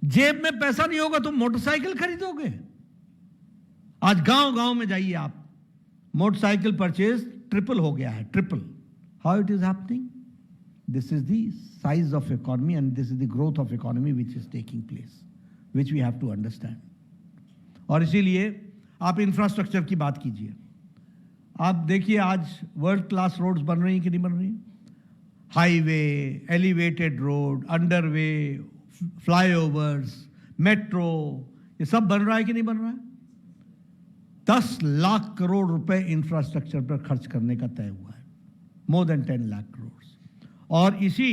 जेब में पैसा नहीं होगा तो मोटरसाइकिल खरीदोगे। आज गांव गांव में जाइए आप, मोटरसाइकिल परचेज ट्रिपल हो गया है, triple. How it is happening? This is the size of economy and this is the growth of economy which is taking place, which we have to understand. और इसीलिए आप इंफ्रास्ट्रक्चर की बात कीजिए। आप देखिए आज वर्ल्ड क्लास रोड्स बन रही हैं कि नहीं बन रही? Highway, elevated road, underway, flyovers, metro, ये सब बन रहा है कि नहीं बन रहा है? 10 लाख करोड़ रुपए इंफ्रास्ट्रक्चर पर खर्च करने का तय हुआ है, मोर देन 10 लाख करोड़। और इसी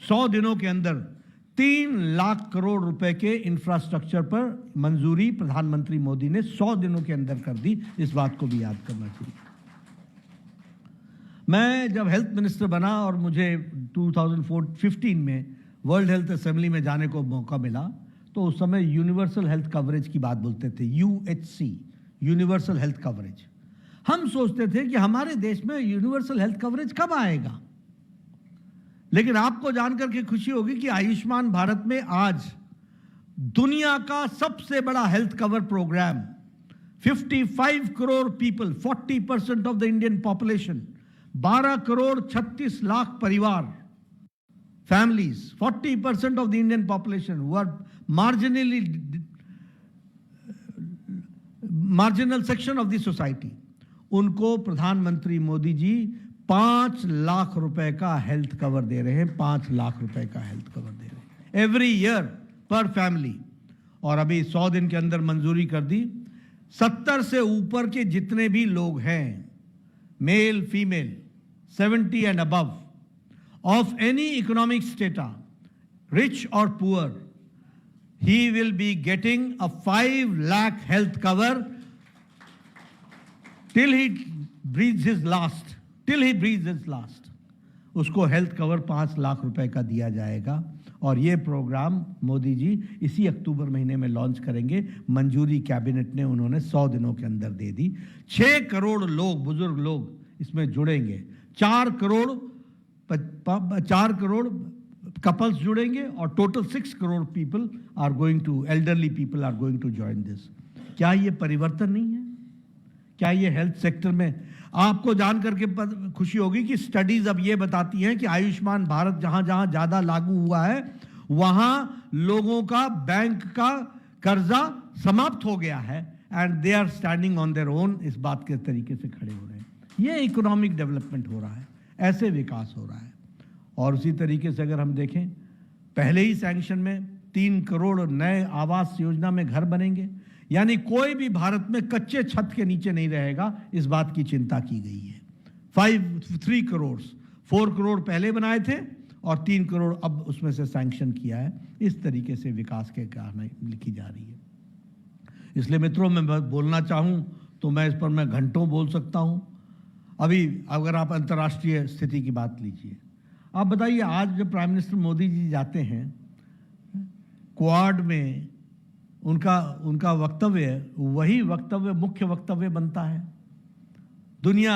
100 दिनों के अंदर 3 लाख करोड़ रुपए के इंफ्रास्ट्रक्चर पर मंजूरी प्रधानमंत्री मोदी ने 100 दिनों के अंदर कर दी। इस बात को भी याद करना चाहिए। मैं जब हेल्थ मिनिस्टर बना और मुझे 2015 में वर्ल्ड हेल्थ असेंबली में जाने को मौका मिला, तो उस समय यूनिवर्सल हेल्थ कवरेज की बात बोलते थे, UHC, यूनिवर्सल हेल्थ कवरेज। हम सोचते थे कि हमारे देश में यूनिवर्सल हेल्थ कवरेज कब आएगा। लेकिन आपको जानकर के खुशी होगी कि आयुष्मान भारत में आज दुनिया का सबसे बड़ा health cover programme, 55 crore people, 40% of the Indian population, 12 crore 36 lakh परिवार, families, 40% of the Indian population who are marginal section of the society, उनको प्रधानमंत्री मोदी जी 5 लाख रुपए का हेल्थ कवर दे रहे हैं, 5 लाख रुपए का हेल्थ कवर दे रहे हैं। एवरी ईयर पर फैमिली। और अभी 100 दिन के अंदर मंजूरी कर दी। 70 से ऊपर के जितने भी लोग हैं, male female 70 and above, of any economic strata, rich और poor, he will be getting a 5 lakh health cover till he breathes his last, उसको हेल्थ कवर 5 लाख रुपए का दिया जाएगा। और ये प्रोग्राम मोदी जी इसी अक्टूबर महीने में लॉन्च करेंगे। मंजूरी कैबिनेट ने उन्होंने 100 दिनों के अंदर दे दी। 6 करोड़ लोग, बुजुर्ग लोग इसमें जुड़ेंगे। 4 करोड़ कपल्स जुड़ेंगे और total 6 crore people are going to, elderly people are going to join this. क्या ये परिवर्तन नहीं है? क्या ये हेल्थ सेक्टर में आपको जान करके खुशी होगी कि स्टडीज अब ये बताती हैं कि आयुष्मान भारत जहां जहां ज्यादा लागू हुआ है वहां लोगों का बैंक का कर्जा समाप्त हो गया है and they are standing on their own. इस बात के तरीके से खड़े हो रहे हैं। ये इकोनॉमिक डेवलपमेंट हो रहा है, ऐसे विकास हो रहा है। और उसी तरीके से अगर हम देखें, पहले ही सैंक्शन में 3 करोड़ नए आवास योजना में घर बनेंगे, यानी कोई भी भारत में कच्चे छत के नीचे नहीं रहेगा। इस बात की चिंता की गई है। 3 करोड़, 4 करोड़ पहले बनाए थे और 3 करोड़ अब उसमें से सैंक्शन किया है। इस तरीके से विकास के कहानी लिखी जा रही है। इसलिए मित्रों, मैं बोलना चाहूं तो मैं इस पर मैं घंटों बोल सकता हूं। अभी अगर आप अंतर्राष्ट्रीय स्थिति की बात लीजिए, आप बताइए, आज जब प्राइम मिनिस्टर मोदी जी जाते हैं क्वाड में, उनका वक्तव्य वही वक्तव्य मुख्य वक्तव्य बनता है। दुनिया,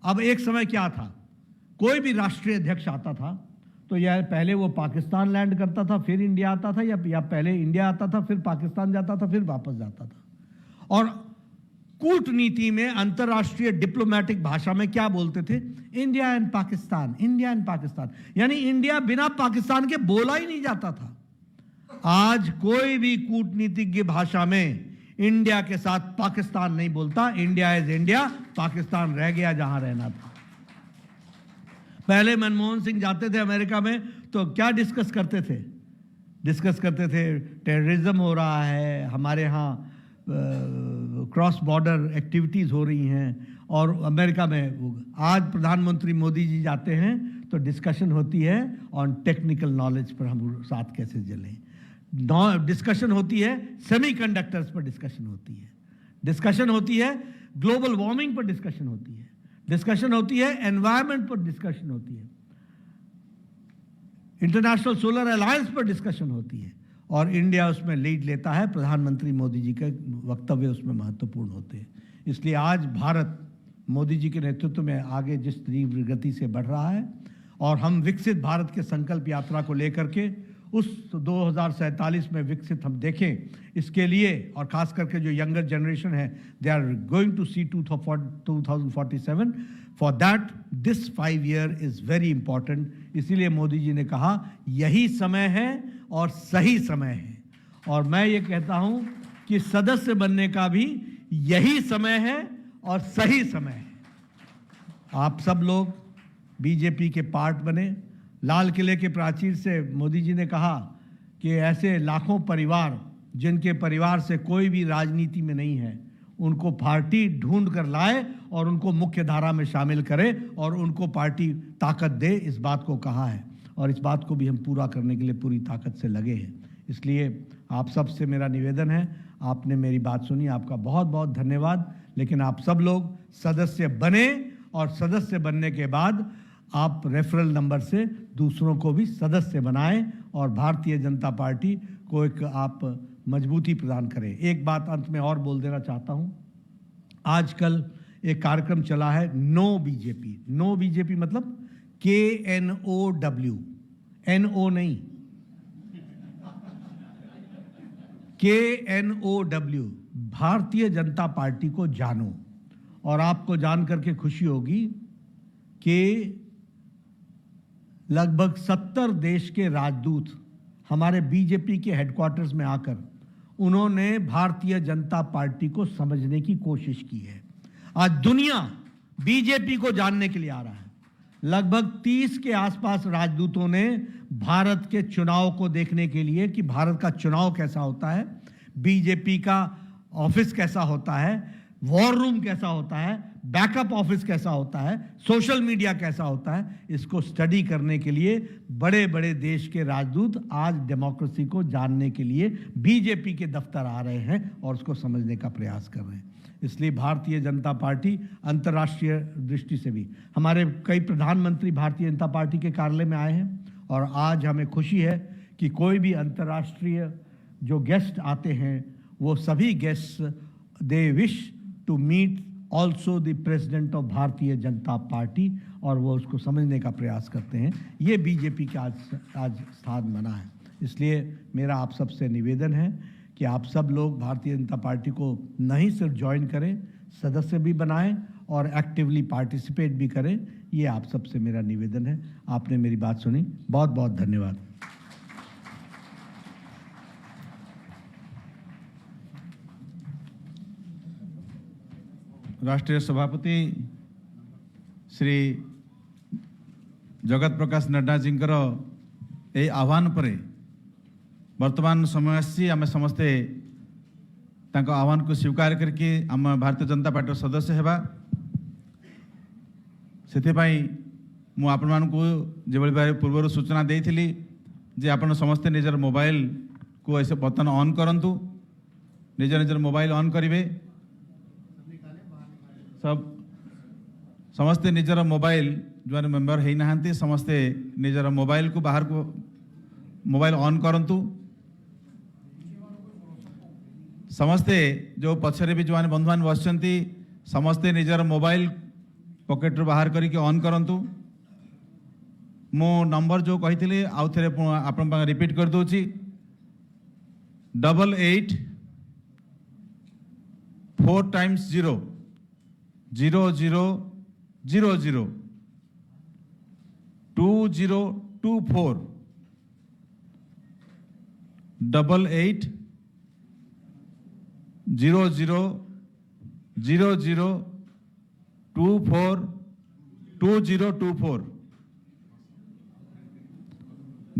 अब एक समय क्या था, कोई भी राष्ट्रीय अध्यक्ष आता था तो या पहले वो पाकिस्तान लैंड करता था, फिर इंडिया आता था, या पहले इंडिया आता था, फिर पाकिस्तान जाता था, फिर वापस जाता था। और कूटनीति में, अंतर्राष्ट्रीय डिप्लोमेटिक भाषा में क्या बोलते थे? India and Pakistan, India and Pakistan, यानी इंडिया बिना पाकिस्तान के बोला ही नहीं जाता था। आज कोई भी कूटनीतिज्ञ भाषा में इंडिया के साथ पाकिस्तान नहीं बोलता। इंडिया इज इंडिया, पाकिस्तान रह गया जहां रहना था। पहले मनमोहन सिंह जाते थे अमेरिका में तो क्या डिस्कस करते थे? टेररिज्म हो रहा है, हमारे यहाँ क्रॉस बॉर्डर एक्टिविटीज हो रही हैं। और अमेरिका में आज प्रधानमंत्री मोदी जी जाते हैं तो डिस्कशन होती है ऑन टेक्निकल नॉलेज पर, हम साथ कैसे चलें। डिस्कशन होती है सेमीकंडक्टर्स पर, डिस्कशन होती है ग्लोबल वार्मिंग पर, डिस्कशन होती है एनवायरनमेंट पर, डिस्कशन होती है इंटरनेशनल सोलर अलायंस पर, डिस्कशन होती है। और इंडिया उसमें लीड लेता है। प्रधानमंत्री मोदी जी के वक्तव्य उसमें महत्वपूर्ण होते हैं। इसलिए आज भारत मोदी जी के नेतृत्व में आगे जिस तीव्र गति से बढ़ रहा है और हम विकसित भारत के संकल्प यात्रा को लेकर के उस 2047 में विकसित हम देखें, इसके लिए, और खास करके जो यंगर जनरेशन है, they are going to see 2047, for that this 5 year is very important. इसीलिए मोदी जी ने कहा यही समय है और सही समय है। और मैं ये कहता हूं कि सदस्य बनने का भी यही समय है और सही समय है। आप सब लोग बीजेपी के पार्ट बने। लाल किले के प्राचीर से मोदी जी ने कहा कि ऐसे लाखों परिवार जिनके परिवार से कोई भी राजनीति में नहीं है, उनको पार्टी ढूंढ कर लाए और उनको मुख्य धारा में शामिल करे और उनको पार्टी ताकत दे, इस बात को कहा है। और इस बात को भी हम पूरा करने के लिए पूरी ताकत से लगे हैं। इसलिए आप सब से मेरा निवेदन है, आपने मेरी बात सुनी, आपका बहुत बहुत धन्यवाद। लेकिन आप सब लोग सदस्य बने और सदस्य बनने के बाद आप रेफरल नंबर से दूसरों को भी सदस्य बनाएं और भारतीय जनता पार्टी को एक आप मजबूती प्रदान करें। एक बात अंत में और बोल देना चाहता हूं। आजकल एक कार्यक्रम चला है नो बीजेपी। नो बीजेपी मतलब KNOW, NO नहीं, KNOW, भारतीय जनता पार्टी को जानो। और आपको जान करके खुशी होगी कि लगभग 70 देश के राजदूत हमारे बीजेपी के हेडक्वार्टर्स में आकर उन्होंने भारतीय जनता पार्टी को समझने की कोशिश की है। आज दुनिया बीजेपी को जानने के लिए आ रहा है। लगभग 30 के आसपास राजदूतों ने भारत के चुनाव को देखने के लिए कि भारत का चुनाव कैसा होता है, बीजेपी का ऑफिस कैसा होता है, वॉर रूम कैसा होता है, बैकअप ऑफिस कैसा होता है, सोशल मीडिया कैसा होता है, इसको स्टडी करने के लिए बड़े बड़े देश के राजदूत आज डेमोक्रेसी को जानने के लिए बीजेपी के दफ्तर आ रहे हैं और उसको समझने का प्रयास कर रहे हैं। इसलिए भारतीय जनता पार्टी अंतर्राष्ट्रीय दृष्टि से भी, हमारे कई प्रधानमंत्री भारतीय जनता पार्टी के कार्यालय में आए हैं और आज हमें खुशी है कि कोई भी अंतर्राष्ट्रीय जो गेस्ट आते हैं वो सभी guest they wish to meet also the president of Bharatiya Janata party और वो उसको समझने का प्रयास करते हैं। ये बीजेपी का आज स्थान बना है। इसलिए मेरा आप सबसे निवेदन है कि आप सब लोग भारतीय जनता पार्टी को नहीं सिर्फ ज्वाइन करें, सदस्य भी बनाएं और एक्टिवली पार्टिसिपेट भी करें। ये आप सबसे मेरा निवेदन है। आपने मेरी बात सुनी, बहुत बहुत धन्यवाद। राष्ट्रीय सभापति श्री जगत प्रकाश नड्डा जी ए आह्वान पर वर्तमान समय आसी आम समस्ते आह्वान को स्वीकार करके आम भारतीय जनता पार्टी सदस्य हेबा। सेथिपाई मु आपण मानकु जेबळी भाबे पूर्व सूचना देइथिली जे आपण समस्ते निजर मोबाइल को ऐसे बटन ऑन करंतु, निजर निजर मोबाइल ऑन करिवे। सब समस्ते निजर मोबाइल जो मेंबर है नहांती समस्ते निजर मोबाइल को बाहर को मोबाइल ऑन करंतु। समस्ते जो पछरे भी जो बंधु मान बसचंती समस्ते निजर मोबाइल पॉकेट रू बाहर करके ऑन करंतु। मो नंबर जो कही आउ थे आपण रिपीट कर दूची 88 4 times 0 0 0 0 0 2 0 2 4 88 0 0 0 0 2 4 2 0 2 4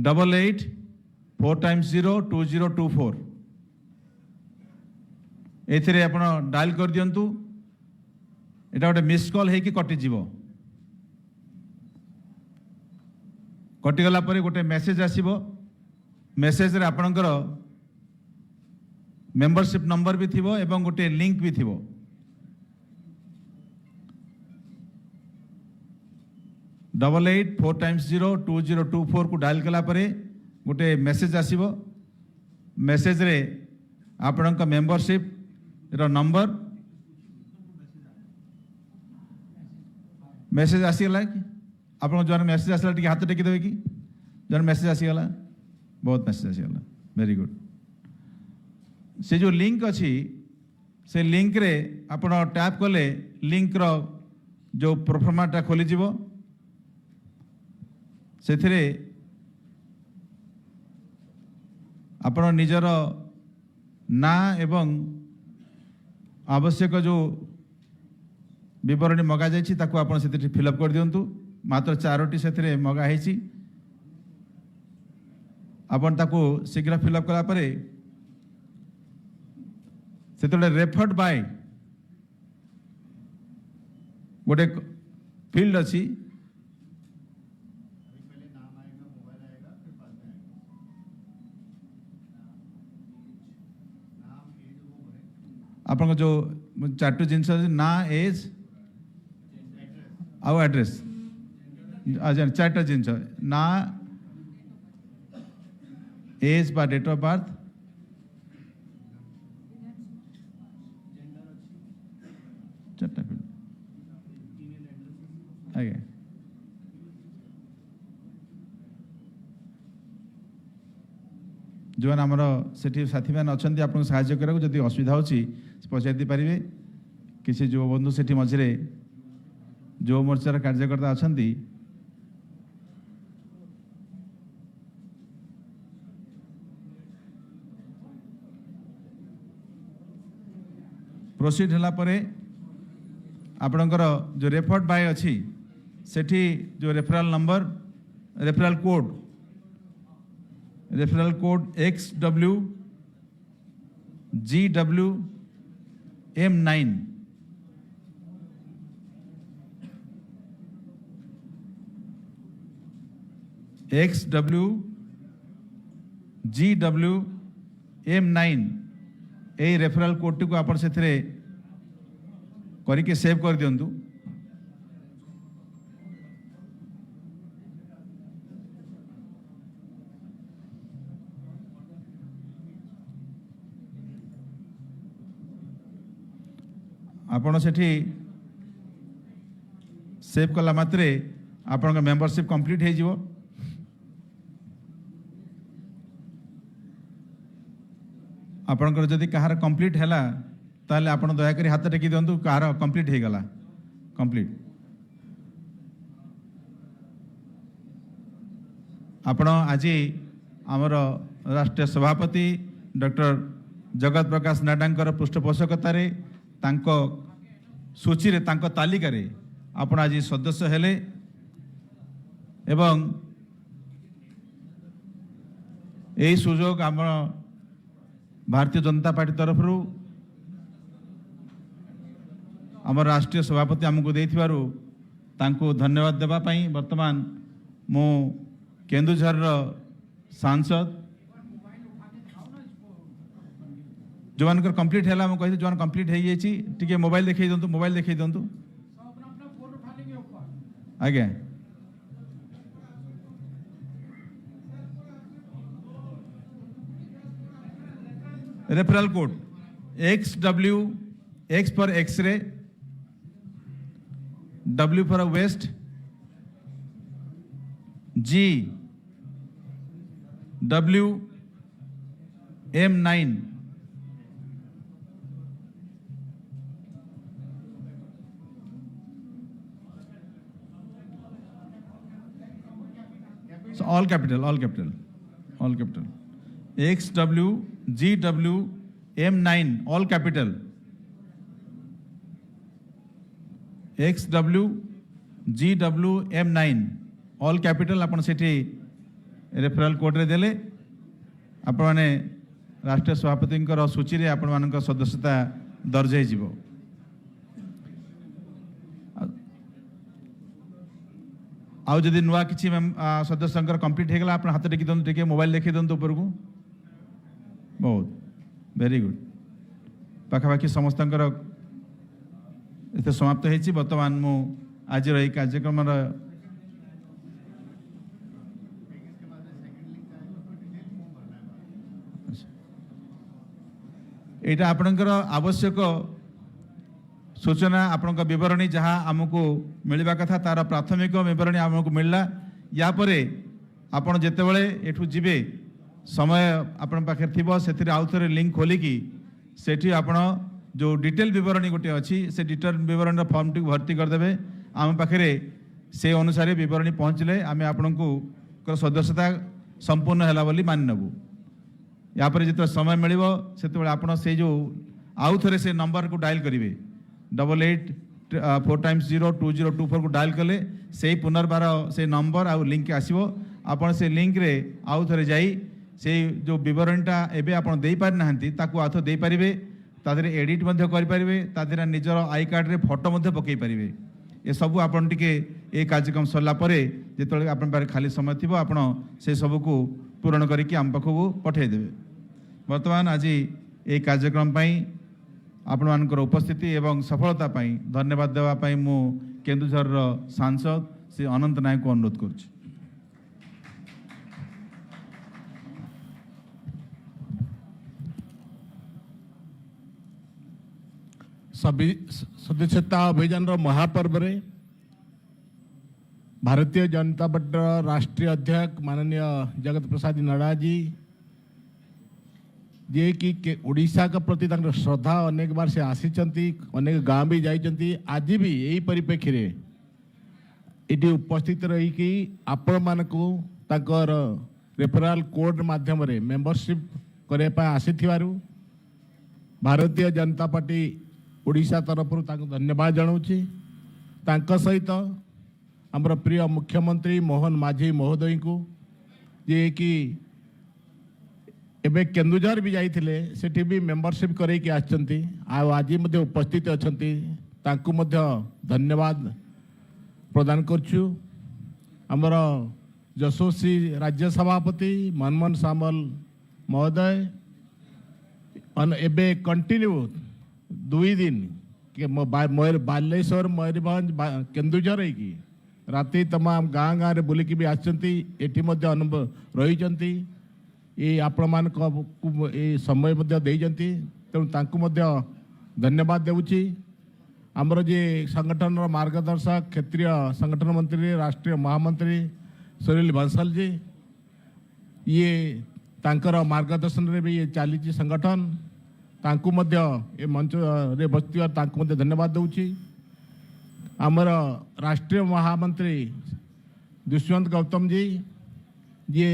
88 4 times 0 2 0 2 4 एथिरे आपण डायल कर दियंतु। एटा गोटे मिस कॉल है कि कटिजीव, कटिगला पर गोटे मेसेज आसीबो। मेसेज रे आपणकर मेंबरशिप नंबर भी थिबो एवं गोटे लिंक भी थिबो। डबल 8 4 times 0 2 0 2 4 को डायल कला परे गोटे मेसेज आसीबो। मेसेज रे आपणक मेंबरशिप रो नंबर मेसेज आसीगला कि आप जो मेसेज आसला टी हाथ टेकी देवे कि जो मेसेज आसीगला, बहुत मेसेज आसीगला, वेरी गुड। से जो लिंक अच्छी से लिंक रे आप टैप कले लिंक रो जो प्रोफार्माटा खोली जीवो। सेथिरे आपण निजर ना एवं आवश्यक जो विवरणी मगा जाइछि ताकू आपण सेति फिलअप कर दियंतु। मात्र 4टी सेथिरे मगा हेछि। आपण ताकू शीघ्र फिलअप कला परे सेतले रेफर्ड बाय गोटे फील्ड अच्छी। आपन जो 4टी जिनस ना एज आउ एड्रेस आज 4टा जिनस ना एज बा डेट ऑफ बर्थ 4टा फील्ड आगे जो आमर से साथी मैंने अच्छा आपको साहाय्य करा जदि असुविधा होची पचारि पारे। किसी जो बंधु से मझे जो मोर्चार कार्यकर्ता अच्छा प्रोसीड होला परे आपणकर जो रेफर्ड बाय अच्छी सेठी जो referral number referral code XWGWM9 XWGWM9 ए रेफरल कोड टी को आपण सेथरे करके सेव कर दियंतु। आपण सेठी सेव कला मात्रे आपण मेंबरशिप कंप्लीट हो जिवो। आपणकर जदि कहार कंप्लीट हैला ताले आपण दया करी हाथ टेकी दियंतु कहार कंप्लीट हो गला कंप्लीट। आपण आज आमर राष्ट्रीय सभापति डॉक्टर जगत प्रकाश नाडांकर पृष्ठपोषकतार तांको सूची रे तांको तालिका रे आपण आज सदस्य हेले एवं यही सुजोग आम भारतीय जनता पार्टी तरफ आम राष्ट्रीय सभापति आमको देथिबारु तांको धन्यवाद देबा पई वर्तमान मो केन्दुझर सांसद जो मानकर कंप्लीट हैला मैं कहि जो कंप्लीट हो जाइए टिके मोबाइल देखै दंतु आगे referral code XW X for x-ray W for west G W M9 so all capital XW GW M9 all capital XW GW M9 all capital आपण सेठी रेफरल कोड रे देले आपण माने राष्ट्रीय सभापति सूची रे आपण मानक सदस्यता दर्ज हो जिवो। आउ जदि नुआ किछि सदस्य कंप्लीट हो गला आपण हाथ टेकी दंतु टिके मोबाइल देखि दंतु ऊपर को बहुत वेरी गुड पाखापाखि समस्त एते समाप्त होइछि। वर्तमान मु आज रही कार्यक्रम एटा आपणकर आवश्यक सूचना आपण विवरणी जहाँ आमको मिलवा कथा तार प्राथमिक विवरणी आमको मिलला। या परे आपण जेतेबेले एठू जिबे समय आपण पाखे थिबो सेथिरे आउ थरे लिंक खोलिकी सेठी आपण जो डिटेल विवरणी गोटे अच्छी से डिटेल विवरणी फॉर्म टी भर्ती करदेवे आम पाखे से अनुसार विवरणी पहुँचले आम आपण को सदस्यता संपूर्ण है बोली मानि नबू। यापर जो समय मिल से आप जो आउ थे से नंबर को डायल करेंगे 88 4x02024 को डायल कले से पुनर्बार से नंबर आउ लिंक आसो आपण से लिंक रे आउ थे जाई से जो विवरणीटा एबे आपण दे पारि नाहंती ताकू आथो दे पारिबे तादरे एडिट मध्य करि पारिबे तादरे निजर आई कार्ड रे फोटो मध्य पकई पारिबे। ए सब आपण टिके ए कार्यक्रम सरला परे जेतले आपण पारे खाली समय थिबो आपण से सब को पूर्ण करिकि आम पाखु पठै देबे। वर्तमान आज ए कार्यक्रम पई आपण मानकर उपस्थिति एवं सफलता पई धन्यवाद देवा पई मु केन्दुझर सांसद श्री अनंत नायक को अनुरोध करुछि। सदस्यता अभियान महापर्व रे भारतीय जनता पार्टी राष्ट्रीय अध्यक्ष माननीय जगत प्रसाद नड्डा जी जे कि ओडिशा के प्रति श्रद्धा अनेक बार से आसीचंती अनेक गाँव भी जाइचंती आज भी यही परिप्रेक्षी रे इटी उपस्थित रही कि आपण मानकु ताकर रेफरल कोड माध्यम रे मेंबरशिप करे पा आसीथिबारु भारतीय जनता पार्टी ओडिशा तरफ धन्यवाद जनाऊँगी। सहित आमर प्रिय मुख्यमंत्री मोहन माझी महोदय को जे कि एबे केन्दुझर भी जाइथिले सेठी भी मेंबरशिप करैकि आछंती आज मध्य उपस्थित अछंती तांकु मध्य धन्यवाद प्रदान करछु। आमर यशस्वी राज्य सभापति मनमोहन सामल महोदय एबे कंटिन्यू 2 दिन के बालेश्वर मयूरभंज केन्दुझर की राति तमाम गाँ गाँव में बुलिकी भी आछंती एठी मध्य अनुभव रहिचंती ये आपण मान समय देइचंती तेणु तांकु मध्य धन्यवाद देउची। आमर जे संगठन मार्गदर्शक क्षेत्रीय संगठन मंत्री राष्ट्रीय महामंत्री सुनील बंसल जी ये तांकर मार्गदर्शन रे भी ये चली संगठन तांकु मध्य ए मंच रे बसतिवा तांकु मध्य धन्यवाद देउची। आमर राष्ट्रीय महामंत्री दुष्यंत गौतम जी ये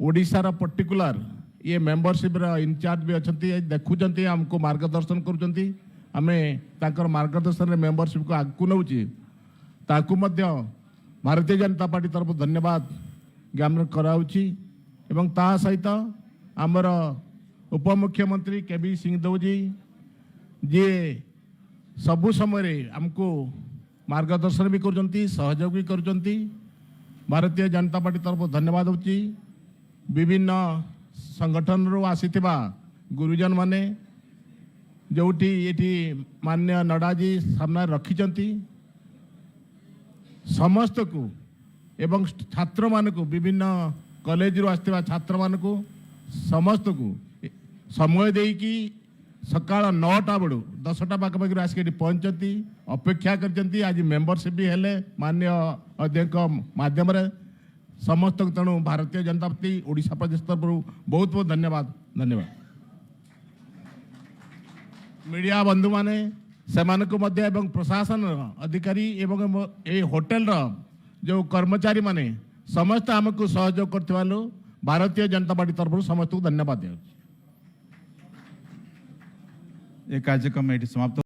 ओडिशार पर्टिकुलर ये मेंबरशिप इनचार्ज भी अच्छा देखुंत आमको मार्गदर्शन करुँच आम तांकर मार्गदर्शन रे मेंबरशिप को आगू नौची ताकू मध्य भारतीय जनता पार्टी तरफ धन्यवाद ज्ञापन कराउची। एवं ता सहित आमर उपमुख्यमंत्री केबी सिंहदेव जी जे सबु समय आमको मार्गदर्शन भी करुँच सहयोग भी करुँच भारतीय जनता पार्टी तरफ धन्यवाद होची। विभिन्न संगठन रो आसीथिबा गुरुजन माने जोठी एठी मान्य नडाजी सामने रखिचंती समस्त को एवं छात्र मान को विभिन्न कॉलेज रो आसीथिबा छात्र मान को समस्त को समय देकी सकाळ 9टा बड़ू 10टा पाखपाखि आसिक पहुंचती अपेक्षा करचंती आज मेंबरशिप भी हेले मान्य अध्यक्ष माध्यम रे समस्त तेणु भारतीय जनता पार्टी ओडिशा प्रदेश तरफ बहुत बहुत धन्यवाद धन्यवाद। मीडिया बंधु माने सेमानकु मध्य एवं प्रशासन अधिकारी एवं ए होटल जो कर्मचारी माने समस्त आमको सहयोग करथिबालो भारतीय जनता पार्टी तरफ समस्त को धन्यवाद। ये कार्यक्रम समाप्त